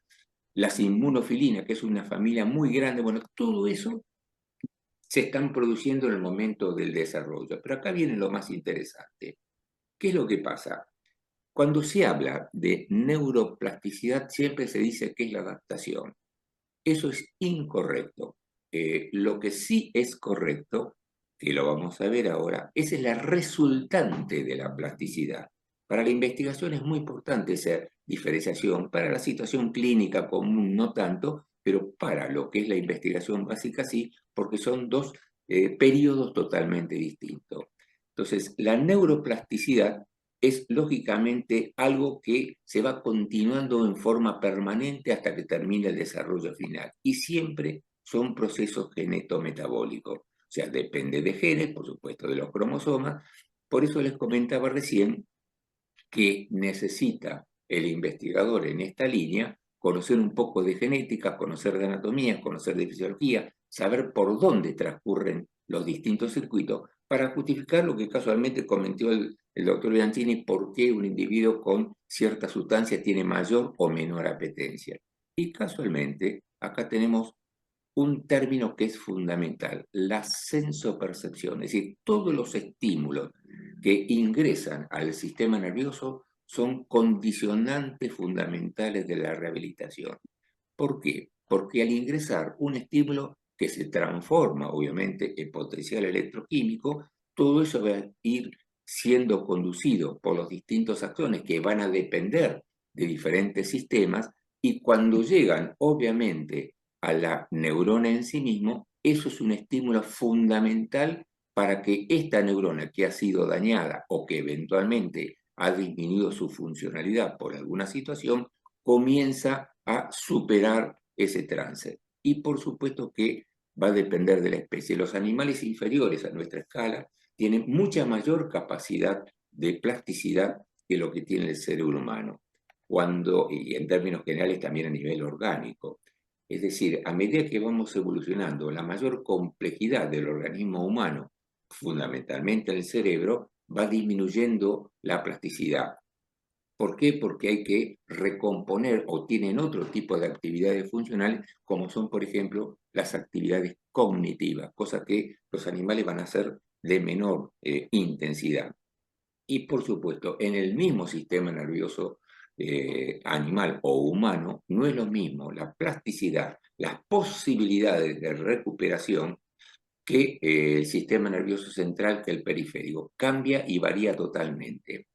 las inmunofilinas, que es una familia muy grande. Bueno, todo eso se están produciendo en el momento del desarrollo. Pero acá viene lo más interesante. ¿Qué es lo que pasa? Cuando se habla de neuroplasticidad, siempre se dice que es la adaptación. Eso es incorrecto. Lo que sí es correcto, que lo vamos a ver ahora, es la resultante de la plasticidad. Para la investigación es muy importante esa diferenciación, para la situación clínica común no tanto, pero para lo que es la investigación básica sí, porque son dos periodos totalmente distintos. Entonces, la neuroplasticidad es lógicamente algo que se va continuando en forma permanente hasta que termine el desarrollo final. Y siempre son procesos genetometabólicos. O sea, depende de genes, por supuesto, de los cromosomas. Por eso les comentaba recién que necesita el investigador en esta línea conocer un poco de genética, conocer de anatomía, conocer de fisiología, saber por dónde transcurren los distintos circuitos, para justificar lo que casualmente comentó el doctor Bianchini, por qué un individuo con cierta sustancia tiene mayor o menor apetencia. Y casualmente, acá tenemos un término que es fundamental, la sensopercepción, es decir, todos los estímulos que ingresan al sistema nervioso son condicionantes fundamentales de la rehabilitación. ¿Por qué? Porque al ingresar un estímulo que se transforma, obviamente, en potencial electroquímico, todo eso va a ir siendo conducido por los distintos actores que van a depender de diferentes sistemas, y cuando llegan, obviamente, a la neurona en sí mismo, eso es un estímulo fundamental para que esta neurona que ha sido dañada o que eventualmente ha disminuido su funcionalidad por alguna situación, comienza a superar ese trance. Y por supuesto que va a depender de la especie. Los animales inferiores a nuestra escala tienen mucha mayor capacidad de plasticidad que lo que tiene el cerebro humano, y en términos generales también a nivel orgánico. Es decir, a medida que vamos evolucionando, la mayor complejidad del organismo humano, fundamentalmente el cerebro, va disminuyendo la plasticidad. ¿Por qué? Porque hay que recomponer o tienen otro tipo de actividades funcionales, como son, por ejemplo, las actividades cognitivas, cosa que los animales van a hacer de menor intensidad. Y, por supuesto, en el mismo sistema nervioso animal o humano, no es lo mismo la plasticidad, las posibilidades de recuperación que el sistema nervioso central, que el periférico. Cambia y varía totalmente.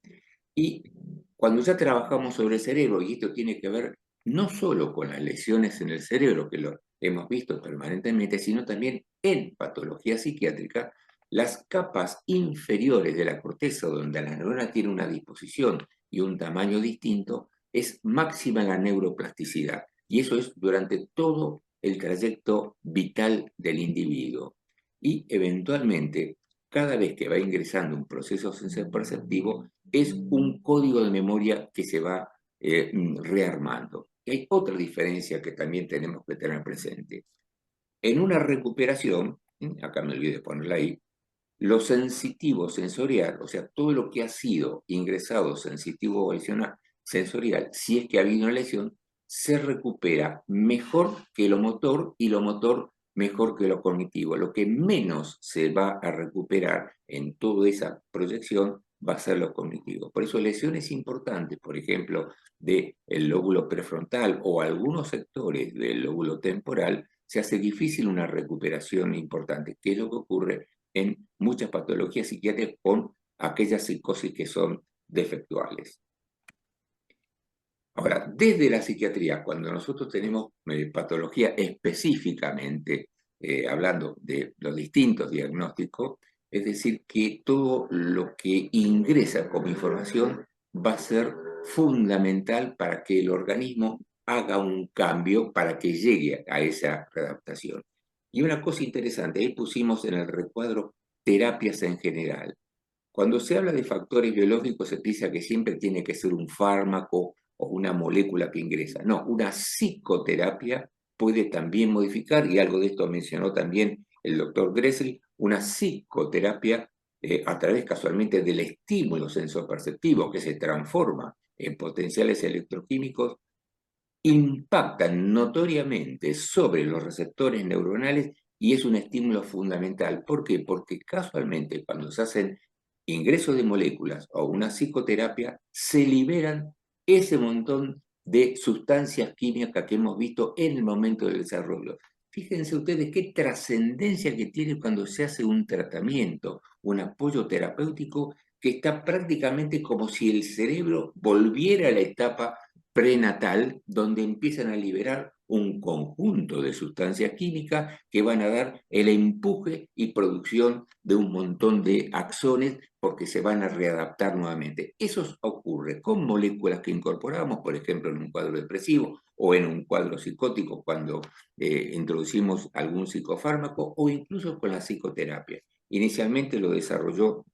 Y cuando ya trabajamos sobre el cerebro, y esto tiene que ver no solo con las lesiones en el cerebro, que lo hemos visto permanentemente, sino también en patología psiquiátrica, las capas inferiores de la corteza, donde la neurona tiene una disposición y un tamaño distinto, es máxima la neuroplasticidad. Y eso es durante todo el trayecto vital del individuo. Y eventualmente, cada vez que va ingresando un proceso sensoperceptivo, es un código de memoria que se va rearmando. Y hay otra diferencia que también tenemos que tener presente. En una recuperación, acá me olvidé de ponerla ahí, lo sensitivo sensorial, o sea, todo lo que ha sido ingresado sensitivo o sensorial, si es que ha habido una lesión, se recupera mejor que lo motor y lo motor mejor que lo cognitivo. Lo que menos se va a recuperar en toda esa proyección va a ser lo cognitivo. Por eso lesiones importantes, por ejemplo, del lóbulo prefrontal o algunos sectores del lóbulo temporal, se hace difícil una recuperación importante, que es lo que ocurre en muchas patologías psiquiátricas con aquellas psicosis que son defectuales. Ahora, desde la psiquiatría, cuando nosotros tenemos patología específicamente, hablando de los distintos diagnósticos, es decir, que todo lo que ingresa como información va a ser fundamental para que el organismo haga un cambio para que llegue a esa readaptación. Y una cosa interesante, ahí pusimos en el recuadro terapias en general. Cuando se habla de factores biológicos se piensa que siempre tiene que ser un fármaco o una molécula que ingresa. No, una psicoterapia puede también modificar, y algo de esto mencionó también el doctor Dressel, una psicoterapia a través casualmente del estímulo sensoperceptivo que se transforma en potenciales electroquímicos, impactan notoriamente sobre los receptores neuronales y es un estímulo fundamental. ¿Por qué? Porque casualmente cuando se hacen ingresos de moléculas o una psicoterapia, se liberan ese montón de sustancias químicas que hemos visto en el momento del desarrollo. Fíjense ustedes qué trascendencia que tiene cuando se hace un tratamiento, un apoyo terapéutico, que está prácticamente como si el cerebro volviera a la etapa prenatal, donde empiezan a liberar un conjunto de sustancias químicas que van a dar el empuje y producción de un montón de axones porque se van a readaptar nuevamente. Eso ocurre con moléculas que incorporamos, por ejemplo, en un cuadro depresivo o en un cuadro psicótico cuando introducimos algún psicofármaco o incluso con la psicoterapia. Inicialmente lo desarrolló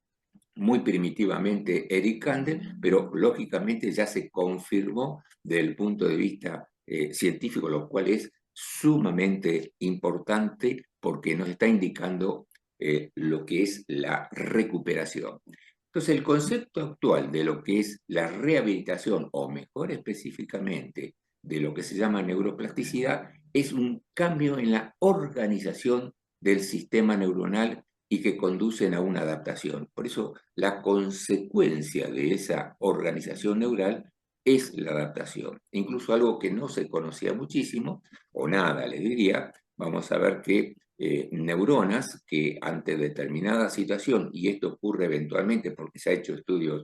muy primitivamente Eric Kandel, pero lógicamente ya se confirmó desde el punto de vista científico, lo cual es sumamente importante porque nos está indicando lo que es la recuperación. Entonces, el concepto actual de lo que es la rehabilitación, o mejor específicamente, de lo que se llama neuroplasticidad, es un cambio en la organización del sistema neuronal y que conducen a una adaptación. Por eso, la consecuencia de esa organización neural es la adaptación. Incluso algo que no se conocía muchísimo, o nada, les diría, vamos a ver que neuronas que ante determinada situación, y esto ocurre eventualmente porque se ha hecho estudios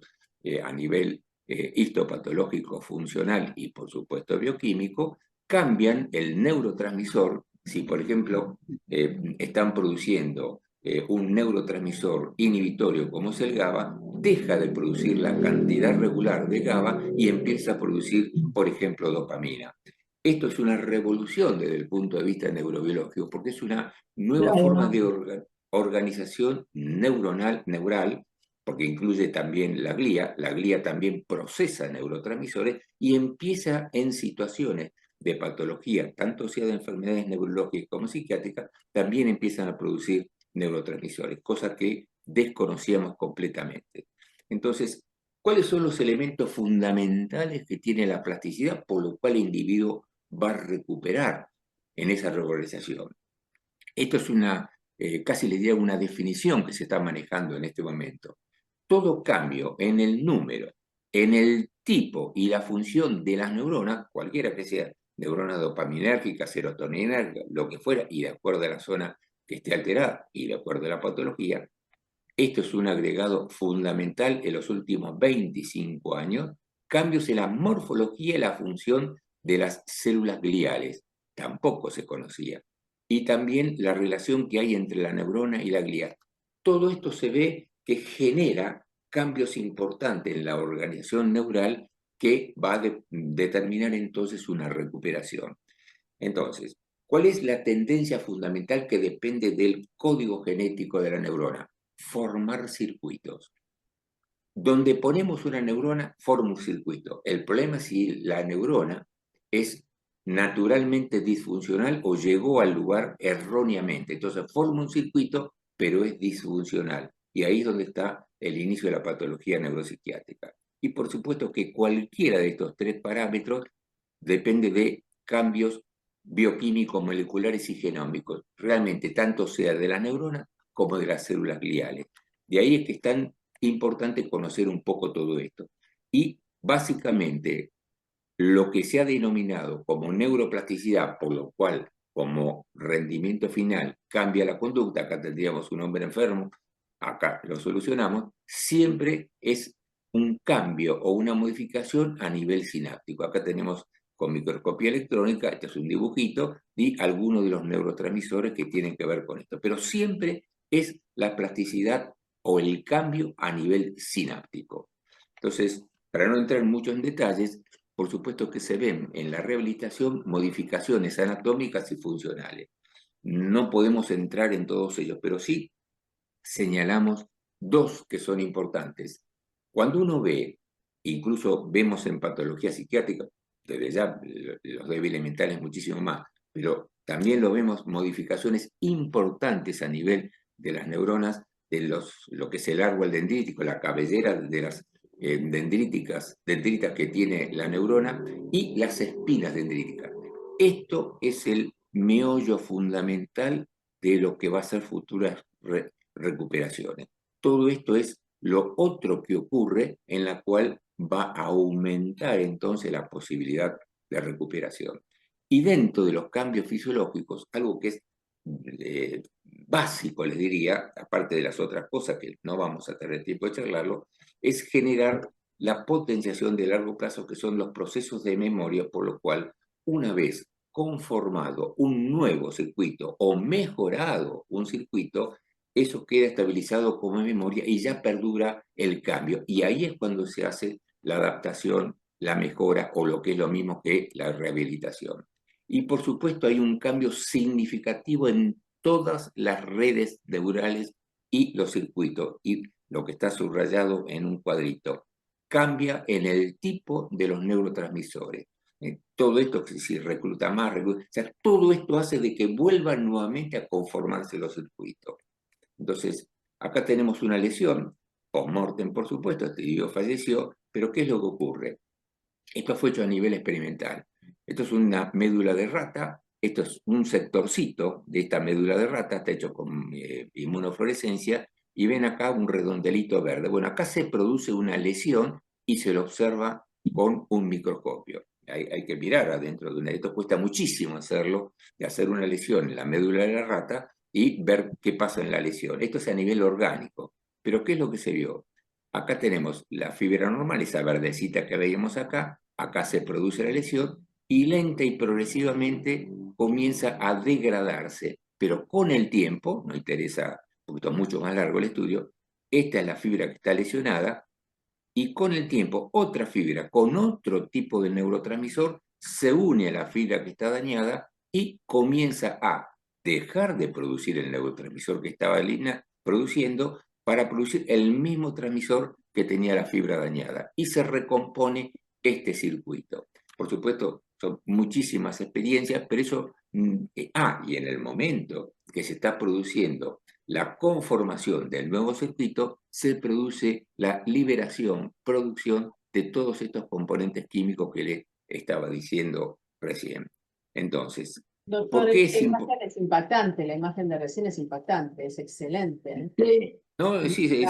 a nivel histopatológico, funcional y por supuesto bioquímico, cambian el neurotransmisor. Si por ejemplo están produciendo un neurotransmisor inhibitorio como es el GABA, deja de producir la cantidad regular de GABA y empieza a producir, por ejemplo, dopamina. Esto es una revolución desde el punto de vista neurobiológico, porque es una nueva forma de organización neural, porque incluye también la glía también procesa neurotransmisores y empieza en situaciones de patología, tanto sea de enfermedades neurológicas como psiquiátricas, también empiezan a producir neurotransmisores, cosa que desconocíamos completamente. Entonces, ¿cuáles son los elementos fundamentales que tiene la plasticidad por lo cual el individuo va a recuperar en esa reorganización? Esto es una, casi le diría una definición que se está manejando en este momento. Todo cambio en el número, en el tipo y la función de las neuronas, cualquiera que sea, neurona dopaminérgica, serotoninérgica, lo que fuera, y de acuerdo a la zona que esté alterada y de acuerdo a la patología, esto es un agregado fundamental en los últimos 25 años, cambios en la morfología y la función de las células gliales, tampoco se conocía, y también la relación que hay entre la neurona y la glía. Todo esto se ve que genera cambios importantes en la organización neural que va a determinar entonces una recuperación. Entonces, ¿cuál es la tendencia fundamental que depende del código genético de la neurona? Formar circuitos. donde ponemos una neurona, forma un circuito. El problema es si la neurona es naturalmente disfuncional o llegó al lugar erróneamente. Entonces forma un circuito, pero es disfuncional. Y ahí es donde está el inicio de la patología neuropsiquiátrica. Y por supuesto que cualquiera de estos tres parámetros depende de cambios bioquímicos, moleculares y genómicos, realmente tanto sea de las neuronas como de las células gliales. De ahí es que es tan importante conocer un poco todo esto. Y básicamente lo que se ha denominado como neuroplasticidad, por lo cual como rendimiento final cambia la conducta, acá tendríamos un hombre enfermo, acá lo solucionamos, siempre es un cambio o una modificación a nivel sináptico. Acá tenemos con microscopía electrónica, este es un dibujito, y algunos de los neurotransmisores que tienen que ver con esto. Pero siempre es la plasticidad o el cambio a nivel sináptico. Entonces, para no entrar mucho en detalles, por supuesto que se ven en la rehabilitación modificaciones anatómicas y funcionales. No podemos entrar en todos ellos, pero sí señalamos dos que son importantes. Cuando uno ve, incluso vemos en patología psiquiátrica, desde ya los débiles mentales muchísimo más, pero también lo vemos modificaciones importantes a nivel de las neuronas, de lo que es el árbol dendrítico, la cabellera de las dendríticas que tiene la neurona y las espinas dendríticas. Esto es el meollo fundamental de lo que va a ser futuras recuperaciones. Todo esto es lo otro que ocurre en la cual va a aumentar entonces la posibilidad de recuperación. Y dentro de los cambios fisiológicos, algo que es básico, les diría, aparte de las otras cosas que no vamos a tener tiempo de charlarlo, es generar la potenciación de largo plazo, que son los procesos de memoria, por lo cual, una vez conformado un nuevo circuito o mejorado un circuito, eso queda estabilizado como memoria y ya perdura el cambio. Y ahí es cuando se hace la adaptación, la mejora o lo que es lo mismo que la rehabilitación. Y por supuesto hay un cambio significativo en todas las redes neurales y los circuitos. Y lo que está subrayado en un cuadrito, cambia en el tipo de los neurotransmisores. Todo esto, si recluta más, o sea, todo esto hace de que vuelvan nuevamente a conformarse los circuitos. Entonces, acá tenemos una lesión, post-mortem por supuesto, este individuo falleció, pero ¿qué es lo que ocurre? Esto fue hecho a nivel experimental. Esto es una médula de rata, esto es un sectorcito de esta médula de rata, está hecho con inmunofluorescencia, y ven acá un redondelito verde. Bueno, acá se produce una lesión y se lo observa con un microscopio. Hay que mirar adentro de una. Esto cuesta muchísimo hacerlo, de hacer una lesión en la médula de la rata y ver qué pasa en la lesión. Esto es a nivel orgánico. Pero ¿qué es lo que se vio? Acá tenemos la fibra normal, esa verdecita que veíamos acá, acá se produce la lesión y lenta y progresivamente comienza a degradarse. Pero con el tiempo, nos interesa un poquito mucho más largo el estudio, esta es la fibra que está lesionada y con el tiempo otra fibra con otro tipo de neurotransmisor se une a la fibra que está dañada y comienza a dejar de producir el neurotransmisor que estaba produciendo para producir el mismo transmisor que tenía la fibra dañada y se recompone este circuito. Por supuesto, son muchísimas experiencias, pero eso... y en el momento que se está produciendo la conformación del nuevo circuito, se produce la liberación, producción de todos estos componentes químicos que le estaba diciendo recién. Entonces, doctor, ¿por qué esta imagen es impactante, la imagen de recién es impactante, es excelente. No, sí,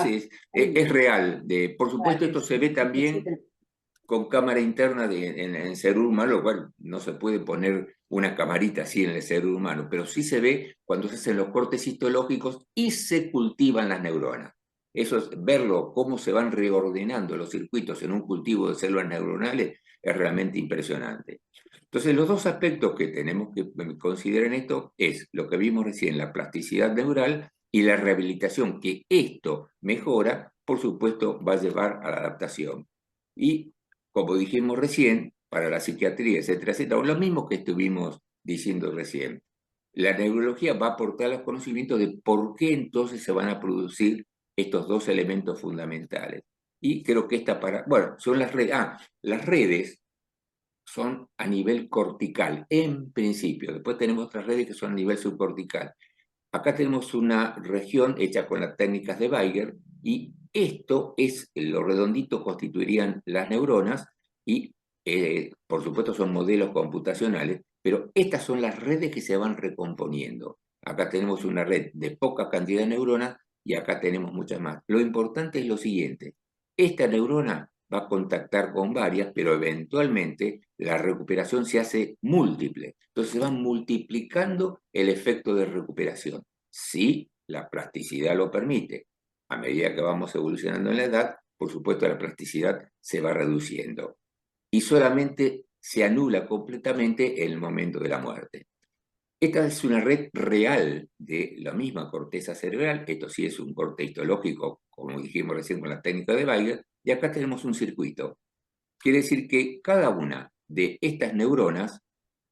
es real. Por supuesto, esto se ve también con cámara interna en cerebro humano, lo cual no se puede poner una camarita así en el cerebro humano, pero sí se ve cuando se hacen los cortes histológicos y se cultivan las neuronas. Eso es verlo, cómo se van reordenando los circuitos en un cultivo de células neuronales, es realmente impresionante. Entonces, los dos aspectos que tenemos que considerar en esto es lo que vimos recién, la plasticidad neural y la rehabilitación, que esto mejora, por supuesto, va a llevar a la adaptación. Y como dijimos recién, para la psiquiatría, etcétera, etcétera, lo mismo que estuvimos diciendo recién. La neurología va a aportar los conocimientos de por qué entonces se van a producir estos dos elementos fundamentales. y creo que bueno, son las redes. Las redes son a nivel cortical, en principio. Después tenemos otras redes que son a nivel subcortical. Acá tenemos una región hecha con las técnicas de Weiger y esto es, lo redondito constituirían las neuronas y por supuesto son modelos computacionales, pero estas son las redes que se van recomponiendo. Acá tenemos una red de poca cantidad de neuronas y acá tenemos muchas más. Lo importante es lo siguiente, esta neurona va a contactar con varias, pero eventualmente la recuperación se hace múltiple. Entonces se va multiplicando el efecto de recuperación. Si la plasticidad lo permite. A medida que vamos evolucionando en la edad, por supuesto la plasticidad se va reduciendo. Y solamente se anula completamente en el momento de la muerte. Esta es una red real de la misma corteza cerebral. Esto sí es un corte histológico, como dijimos recién con la técnica de Weiger, y acá tenemos un circuito. Quiere decir que cada una de estas neuronas,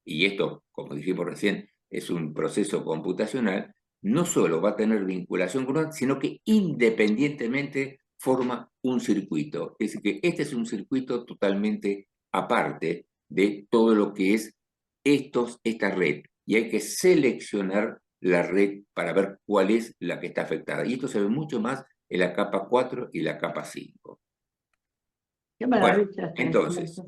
y esto, como dijimos recién, es un proceso computacional, no solo va a tener vinculación con otra, sino que independientemente forma un circuito. Es decir, que este es un circuito totalmente aparte de todo lo que es esta red. Y hay que seleccionar la red para ver cuál es la que está afectada. Y esto se ve mucho más en la capa 4 y la capa 5. Qué Bueno, maravilla. entonces,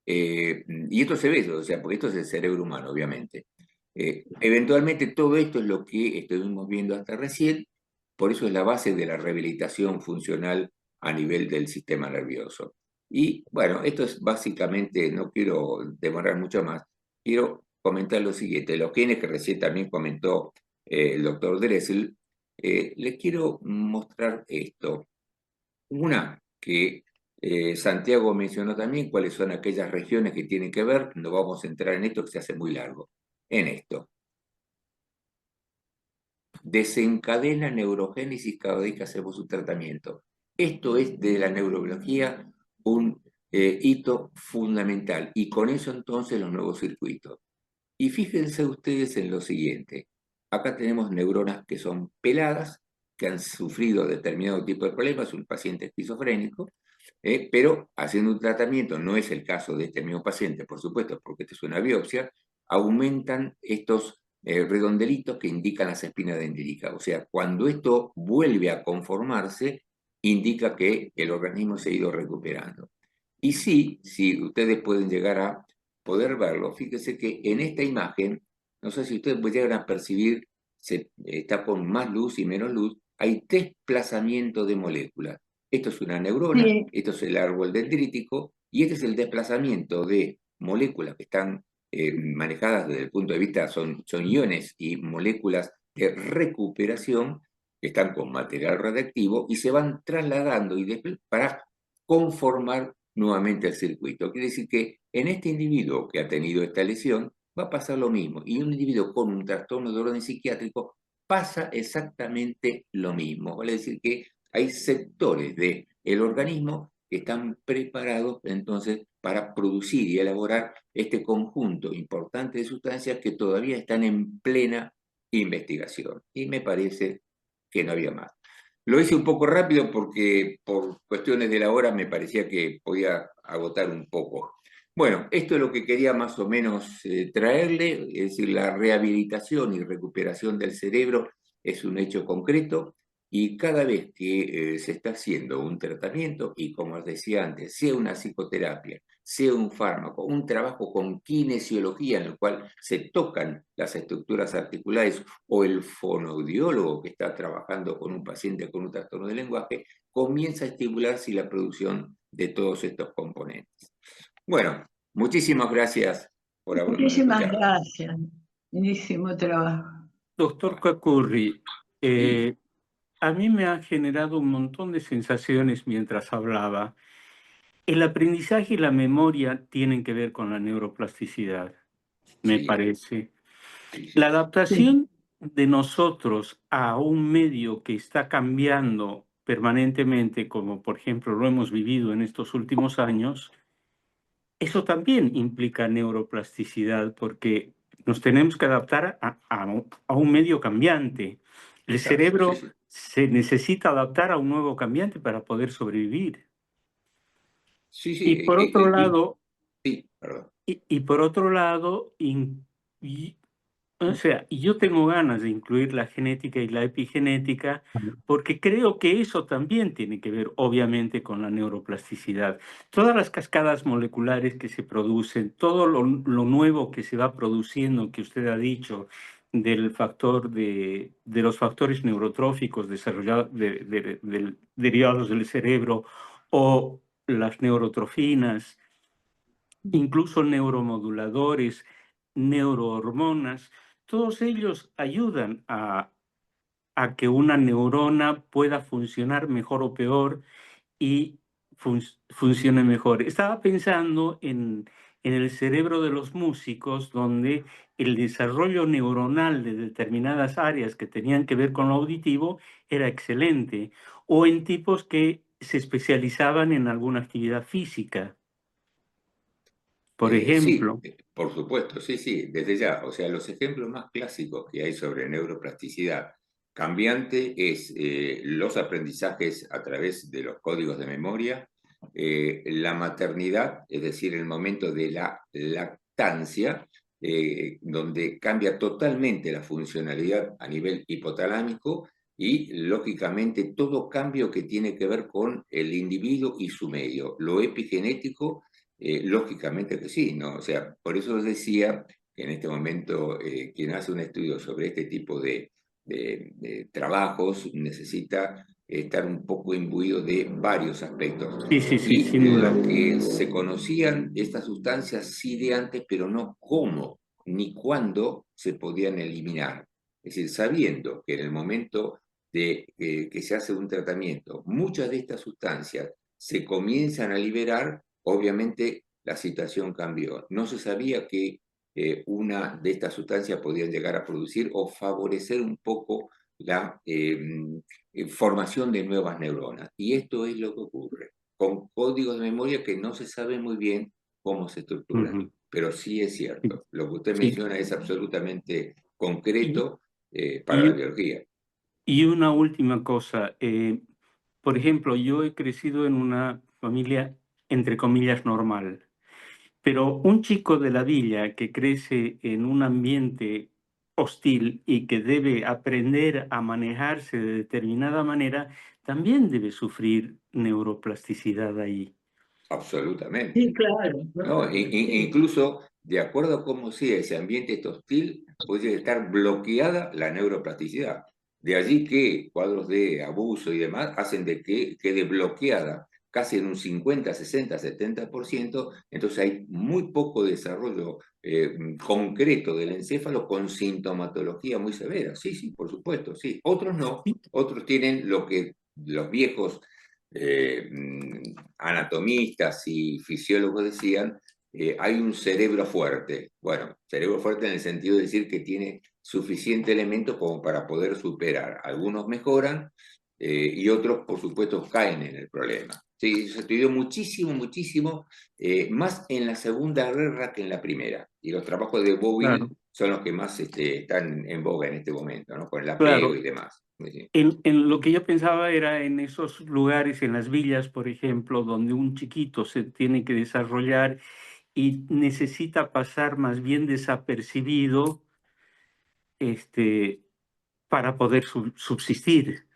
y esto se ve, o sea, porque esto es el cerebro humano, obviamente. Eventualmente todo esto es lo que estuvimos viendo hasta recién, por eso es la base de la rehabilitación funcional a nivel del sistema nervioso. Y bueno, esto es básicamente, no quiero demorar mucho más, quiero comentar lo siguiente, los genes que recién también comentó el doctor Dressel, les quiero mostrar esto. Una que Santiago mencionó también, cuáles son aquellas regiones que tienen que ver, no vamos a entrar en esto que se hace muy largo, en esto. Desencadena neurogénesis cada vez que hacemos un tratamiento. Esto es de la neurobiología un hito fundamental y con eso entonces los nuevos circuitos. Y fíjense ustedes en lo siguiente, acá tenemos neuronas que son peladas, que han sufrido determinado tipo de problemas, un paciente esquizofrénico, pero haciendo un tratamiento, no es el caso de este mismo paciente, por supuesto, porque esta es una biopsia, aumentan estos redondelitos que indican las espinas dendríticas. O sea, cuando esto vuelve a conformarse, indica que el organismo se ha ido recuperando. Y sí, ustedes pueden llegar a poder verlo. Fíjense que en esta imagen, no sé si ustedes llegan a percibir, está con más luz y menos luz, hay desplazamiento de moléculas. Esto es una neurona, Sí. esto es el árbol dendrítico, y este es el desplazamiento de moléculas que están manejadas desde el punto de vista, son iones y moléculas de recuperación que están con material radiactivo y se van trasladando para conformar nuevamente el circuito. Quiere decir que en este individuo que ha tenido esta lesión va a pasar lo mismo, y un individuo con un trastorno de orden psiquiátrico pasa exactamente lo mismo. Vale decir que hay sectores del organismo que están preparados entonces para producir y elaborar este conjunto importante de sustancias que todavía están en plena investigación. Y me parece que no había más. Lo hice un poco rápido porque por cuestiones de la hora me parecía que podía agotar un poco. Bueno, esto es lo que quería más o menos traerle, es decir, la rehabilitación y recuperación del cerebro es un hecho concreto y cada vez que se está haciendo un tratamiento, y como os decía antes, sea una psicoterapia, sea un fármaco, un trabajo con kinesiología en el cual se tocan las estructuras articulares, o el fonoaudiólogo que está trabajando con un paciente con un trastorno del lenguaje, comienza a estimularse la producción de todos estos componentes. Bueno, muchísimas gracias por haberme Muchísimas escuchado. gracias. Buenísimo trabajo. Doctor Cacurri, a mí me ha generado un montón de sensaciones mientras hablaba. El aprendizaje y la memoria tienen que ver con la neuroplasticidad, me Sí. parece. Sí, sí. La adaptación de nosotros a un medio que está cambiando permanentemente, como por ejemplo lo hemos vivido en estos últimos años, eso también implica neuroplasticidad, porque nos tenemos que adaptar a un medio cambiante. El Exacto, cerebro sí, sí. se necesita adaptar a un nuevo cambiante para poder sobrevivir. Sí, sí, Y por otro lado, sí, perdón. y por otro lado, o sea, yo tengo ganas de incluir la genética y la epigenética porque creo que eso también tiene que ver, obviamente, con la neuroplasticidad. Todas las cascadas moleculares que se producen, todo lo nuevo que se va produciendo, que usted ha dicho, del factor de los factores neurotróficos desarrollados, derivados del cerebro, o las neurotrofinas, incluso neuromoduladores, neurohormonas, todos ellos ayudan a que una neurona pueda funcionar mejor o peor y funcione mejor. Estaba pensando en el cerebro de los músicos, donde el desarrollo neuronal de determinadas áreas que tenían que ver con lo auditivo era excelente, o en tipos que se especializaban en alguna actividad física. Por ejemplo. Sí, por supuesto, sí, sí, desde ya. O sea, los ejemplos más clásicos que hay sobre neuroplasticidad cambiante es los aprendizajes a través de los códigos de memoria, la maternidad, es decir, el momento de la lactancia, donde cambia totalmente la funcionalidad a nivel hipotalámico y, lógicamente, todo cambio que tiene que ver con el individuo y su medio, lo epigenético. Lógicamente que sí, ¿no? O sea, por eso decía que en este momento quien hace un estudio sobre este tipo de trabajos necesita estar un poco imbuido de varios aspectos. Sí, sí, sí, Y sin duda. lo que se conocían estas sustancias sí de antes, pero no cómo ni cuándo se podían eliminar. Es decir, sabiendo que en el momento de que se hace un tratamiento, muchas de estas sustancias se comienzan a liberar. Obviamente la situación cambió. No se sabía que una de estas sustancias podía llegar a producir o favorecer un poco la formación de nuevas neuronas. Y esto es lo que ocurre, con códigos de memoria que no se sabe muy bien cómo se estructuran. Pero sí es cierto, lo que usted menciona es absolutamente concreto para la biología. Y una última cosa, por ejemplo, yo he crecido en una familia, entre comillas, normal, pero un chico de la villa que crece en un ambiente hostil y que debe aprender a manejarse de determinada manera, también debe sufrir neuroplasticidad ahí. Absolutamente. Sí, claro. ¿No? Incluso, de acuerdo a cómo sea ese ambiente hostil, puede estar bloqueada la neuroplasticidad. De allí que cuadros de abuso y demás hacen de que quede bloqueada casi en un 50, 60, 70%, entonces hay muy poco desarrollo concreto del encéfalo con sintomatología muy severa. Sí, sí, por supuesto, sí. Otros no, otros tienen lo que los viejos anatomistas y fisiólogos decían, hay un cerebro fuerte. Bueno, cerebro fuerte en el sentido de decir que tiene suficiente elemento como para poder superar. Algunos mejoran y otros, por supuesto, caen en el problema. Sí, se estudió muchísimo, muchísimo, más en la Segunda Guerra que en la Primera. Y los trabajos de Boyle Claro. son los que más están en boga en este momento, ¿no? Con el apego Claro. y demás. En lo que yo pensaba era en esos lugares, en las villas, por ejemplo, donde un chiquito se tiene que desarrollar y necesita pasar más bien desapercibido para poder subsistir.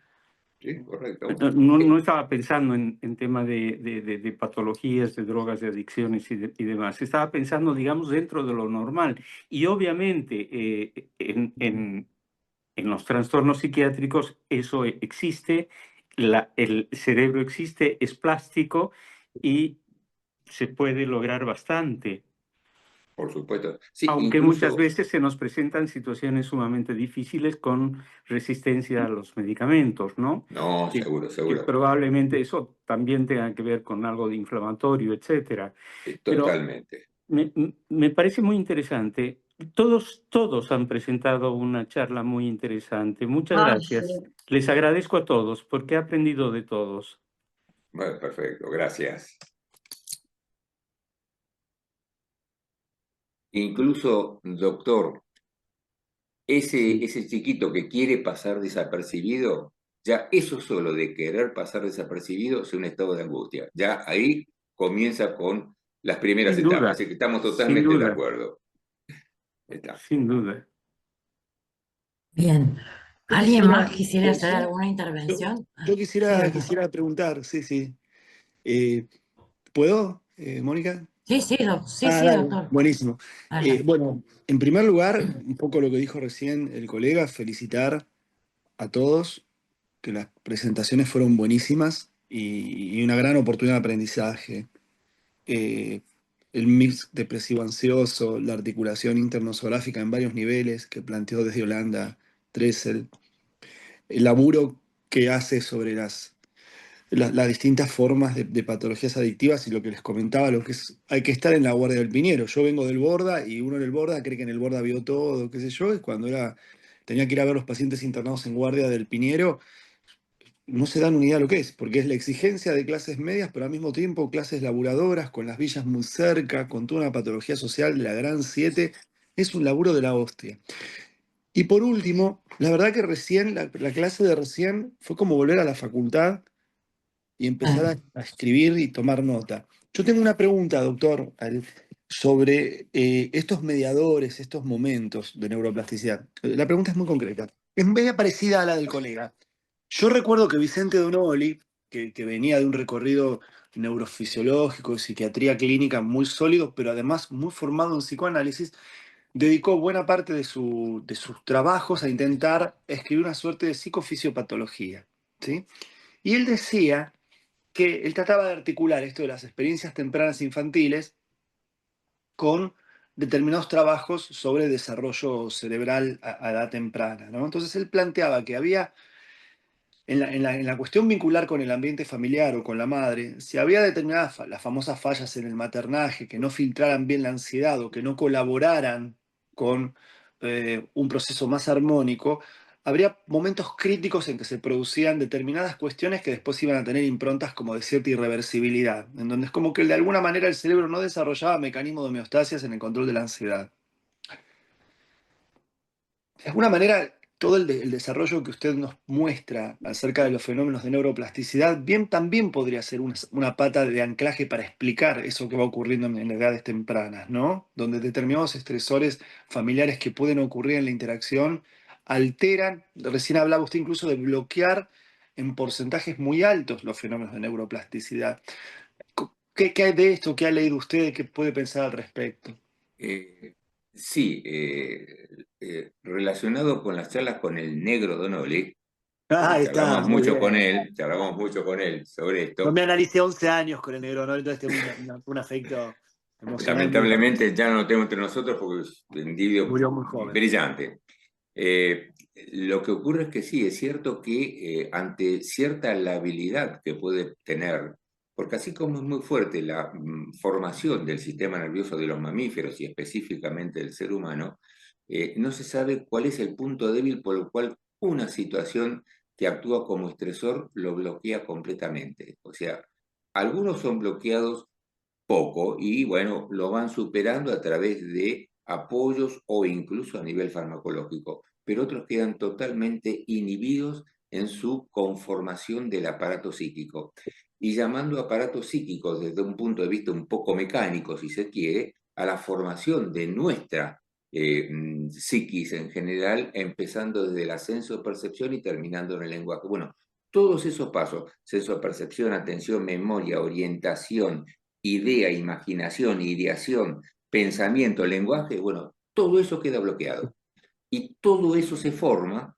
Sí, correcto. No estaba pensando en tema de patologías, de drogas, de adicciones y demás. Estaba pensando, digamos, dentro de lo normal. Y obviamente en los trastornos psiquiátricos eso existe, el cerebro existe, es plástico y se puede lograr bastante. Por supuesto. Sí, Aunque muchas incluso, veces se nos presentan situaciones sumamente difíciles con resistencia a los medicamentos, ¿no? no, Que seguro. probablemente eso también tenga que ver con algo de inflamatorio, etcétera. Pero Totalmente. me parece muy interesante. Todos han presentado una charla muy interesante. Muchas gracias. Sí. Les agradezco a todos porque he aprendido de todos. Bueno, perfecto, gracias. Incluso, doctor, ese chiquito que quiere pasar desapercibido, ya eso solo de querer pasar desapercibido es un estado de angustia. Ya ahí comienza con las primeras Sin etapas. duda, Así que estamos sin totalmente de duda, acuerdo. Está. sin duda. Bien. Yo ¿Alguien más quisiera, quisiera hacer ¿sí? alguna Yo, intervención? yo Sí, doctor. quisiera preguntar, sí, sí. ¿Puedo, Mónica? Sí, sí, sí, Ah, sí, dale, doctor. buenísimo. Adelante. Bueno, en primer lugar, un poco lo que dijo recién el colega, felicitar a todos, que las presentaciones fueron buenísimas y una gran oportunidad de aprendizaje. Eh, el mix depresivo ansioso, la articulación internosográfica en varios niveles que planteó desde Holanda Dressel, el laburo que hace sobre las distintas formas de patologías adictivas y lo que les comentaba, lo que es, hay que estar en la guardia del Piñero. Yo vengo del Borda y uno en el Borda cree que en el Borda vio todo, qué sé yo, y cuando tenía que ir a ver los pacientes internados en guardia del Piñero, no se dan una idea de lo que es, porque es la exigencia de clases medias, pero al mismo tiempo clases laburadoras, con las villas muy cerca, con toda una patología social de la Gran 7, es un laburo de la hostia. Y por último, la verdad que recién, la clase de recién fue como volver a la facultad y empezar a escribir y tomar nota. Yo tengo una pregunta, doctor, sobre estos mediadores, estos momentos de neuroplasticidad. La pregunta es muy concreta. Es media parecida a la del colega. Yo recuerdo que Vicente Donoli, que venía de un recorrido neurofisiológico, de psiquiatría clínica muy sólido, pero además muy formado en psicoanálisis, dedicó buena parte de sus trabajos a intentar escribir una suerte de psicofisiopatología, ¿sí? Y él decía que él trataba de articular esto de las experiencias tempranas infantiles con determinados trabajos sobre desarrollo cerebral a edad temprana, ¿no? Entonces él planteaba que había, en la cuestión vincular con el ambiente familiar o con la madre, si había determinadas, las famosas fallas en el maternaje, que no filtraran bien la ansiedad o que no colaboraran con un proceso más armónico, habría momentos críticos en que se producían determinadas cuestiones que después iban a tener improntas como de cierta irreversibilidad, en donde es como que de alguna manera el cerebro no desarrollaba mecanismos de homeostasis en el control de la ansiedad. De alguna manera, todo el desarrollo que usted nos muestra acerca de los fenómenos de neuroplasticidad, bien también podría ser una pata de anclaje para explicar eso que va ocurriendo en edades tempranas, ¿no? Donde determinados estresores familiares que pueden ocurrir en la interacción alteran, recién hablaba usted incluso de bloquear en porcentajes muy altos los fenómenos de neuroplasticidad. ¿Qué hay de esto? ¿Qué ha leído usted? ¿Qué puede pensar al respecto? Sí, relacionado con las charlas con el negro Donoli, Ah, está, charlamos muy mucho con bien. él, sobre Yo esto. me analicé 11 años con el negro, ¿no? Entonces tengo un afecto emocional muy grande. Lamentablemente ya no lo tengo entre nosotros porque es un individuo Murió muy joven. brillante. Lo que ocurre es que sí, es cierto que ante cierta labilidad que puede tener, porque así como es muy fuerte la formación del sistema nervioso de los mamíferos y específicamente del ser humano, no se sabe cuál es el punto débil por el cual una situación que actúa como estresor lo bloquea completamente. O sea, algunos son bloqueados poco y bueno, lo van superando a través de apoyos o incluso a nivel farmacológico, pero otros quedan totalmente inhibidos en su conformación del aparato psíquico. Y llamando aparato psíquico desde un punto de vista un poco mecánico, si se quiere, a la formación de nuestra psiquis en general, empezando desde el ascenso de percepción y terminando en el lenguaje. Bueno, todos esos pasos, senso de percepción, atención, memoria, orientación, idea, imaginación, ideación, pensamiento, lenguaje, bueno, todo eso queda bloqueado. Y todo eso se forma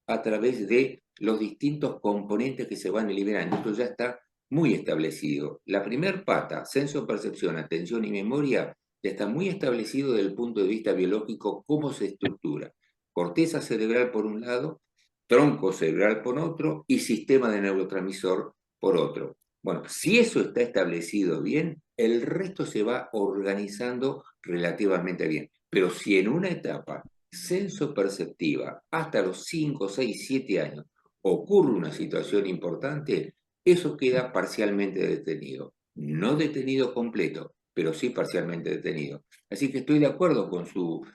a través de los distintos componentes que se van eliminando. Esto ya está muy establecido. La primer pata, senso, percepción, atención y memoria, ya está muy establecido desde el punto de vista biológico cómo se estructura. Corteza cerebral por un lado, tronco cerebral por otro y sistema de neurotransmisor por otro. Bueno, si eso está establecido bien, el resto se va organizando relativamente bien. Pero si en una etapa senso-perceptiva, hasta los 5, 6, 7 años, ocurre una situación importante, eso queda parcialmente detenido. No detenido completo, pero sí parcialmente detenido. Así que estoy de acuerdo con su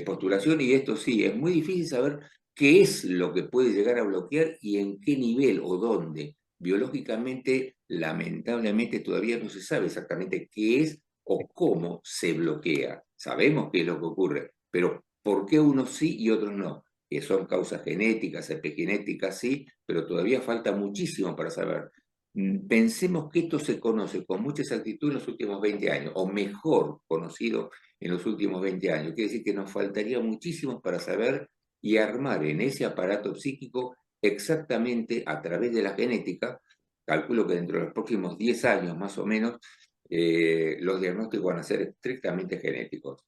postulación y esto sí, es muy difícil saber qué es lo que puede llegar a bloquear y en qué nivel o dónde. biológicamente, lamentablemente, todavía no se sabe exactamente qué es o cómo se bloquea. Sabemos qué es lo que ocurre, pero ¿por qué unos sí y otros no? Que son causas genéticas, epigenéticas, sí, pero todavía falta muchísimo para saber. Pensemos que esto se conoce con mucha exactitud en los últimos 20 años, o mejor conocido en los últimos 20 años. Quiere decir que nos faltaría muchísimo para saber y armar en ese aparato psíquico exactamente a través de la genética. Calculo que dentro de los próximos 10 años más o menos, los diagnósticos van a ser estrictamente genéticos.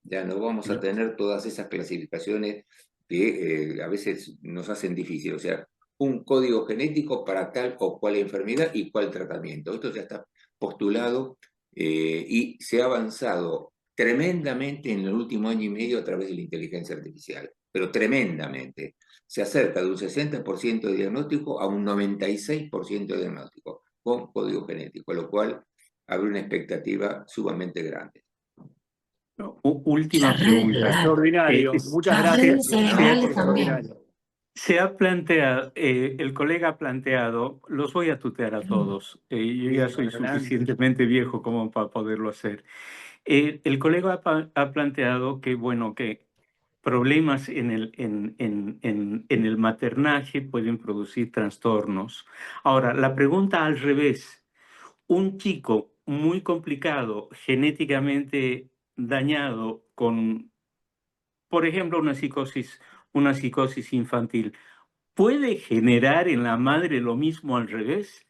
Ya no vamos a tener todas esas clasificaciones que a veces nos hacen difícil. O sea, un código genético para tal o cual enfermedad y cuál tratamiento. Esto ya está postulado y se ha avanzado tremendamente en el último año y medio a través de la inteligencia artificial, pero tremendamente. Se acerca de un 60% de diagnóstico a un 96% de diagnóstico con código genético, lo cual abre una expectativa sumamente grande. Última pregunta. Extraordinario. Muchas Las gracias. redes cerebrales también. Extraordinario. Se ha planteado, el colega ha planteado, los voy a tutear a todos, yo ya soy Adelante. suficientemente viejo como para poderlo hacer. El colega ha planteado que, bueno, que problemas en el maternaje pueden producir trastornos. Ahora, la pregunta al revés, un chico muy complicado, genéticamente dañado, con, por ejemplo, una psicosis infantil, ¿puede generar en la madre lo mismo al revés?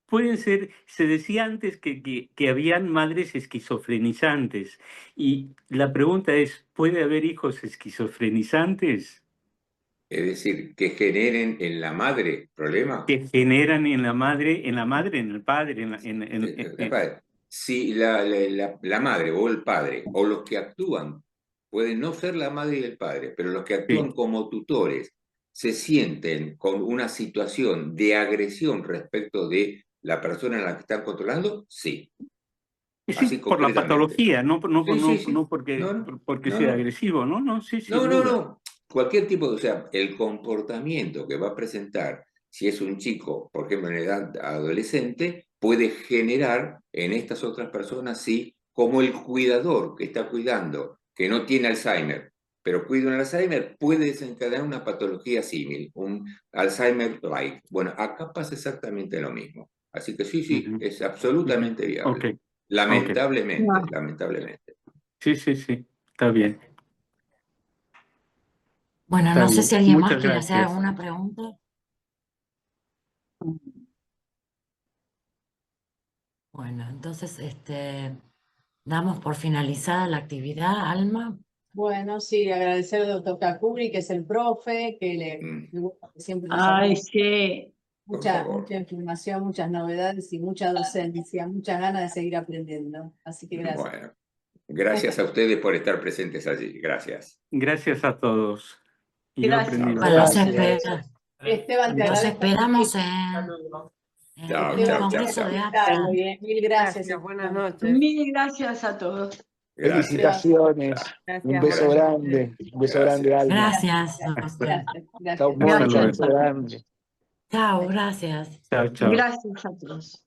Pueden ser, se decía antes que habían madres esquizofrenizantes, y la pregunta es, ¿puede haber hijos esquizofrenizantes? Es decir, que generen en la madre problemas. Que generan en la madre, en el padre, Si la madre o el padre o los que actúan, pueden no ser la madre y el padre, pero los que actúan Sí. como tutores se sienten con una situación de agresión respecto de la persona a la que están controlando, sí. Sí, Así por la concretamente. patología, no Sí. porque No, sea no. agresivo, ¿no? Sí, sin No. duda. Cualquier tipo de, o sea, el comportamiento que va a presentar, si es un chico, por ejemplo, en edad adolescente, puede generar en estas otras personas, sí, como el cuidador que está cuidando, que no tiene Alzheimer, pero cuida un Alzheimer, puede desencadenar una patología símil, un Alzheimer-like. Bueno, acá pasa exactamente lo mismo. Así que sí, Ujú. es absolutamente viable. Ok. Lamentablemente. Sí, está bien. Bueno, Está no sé bien. si alguien más Muchas quiere hacer gracias. alguna pregunta. Bueno, entonces damos por finalizada la actividad, Alma. Bueno, sí, agradecer al doctor Kakuri, que es el profe, que siempre nos Ay, aporta sí. mucha información, muchas novedades y mucha docencia, muchas ganas de seguir aprendiendo. Así que gracias. Bueno, gracias a ustedes por estar presentes allí. Gracias. Gracias a todos. Y yo Gracias. aprendí Bueno, bastante. Esteban, te los agradezco. esperamos en Chao, el chao, Congreso chao. de Está APTA. muy bien. Mil gracias. Buenas noches. Mil gracias a todos. Gracias. Felicitaciones. Un beso Gracias. grande. Un beso grande, Alma. Gracias. Gracias. Chao, Hasta Mónica. Un luego. beso grande. Chao, gracias. Chao. Gracias a todos.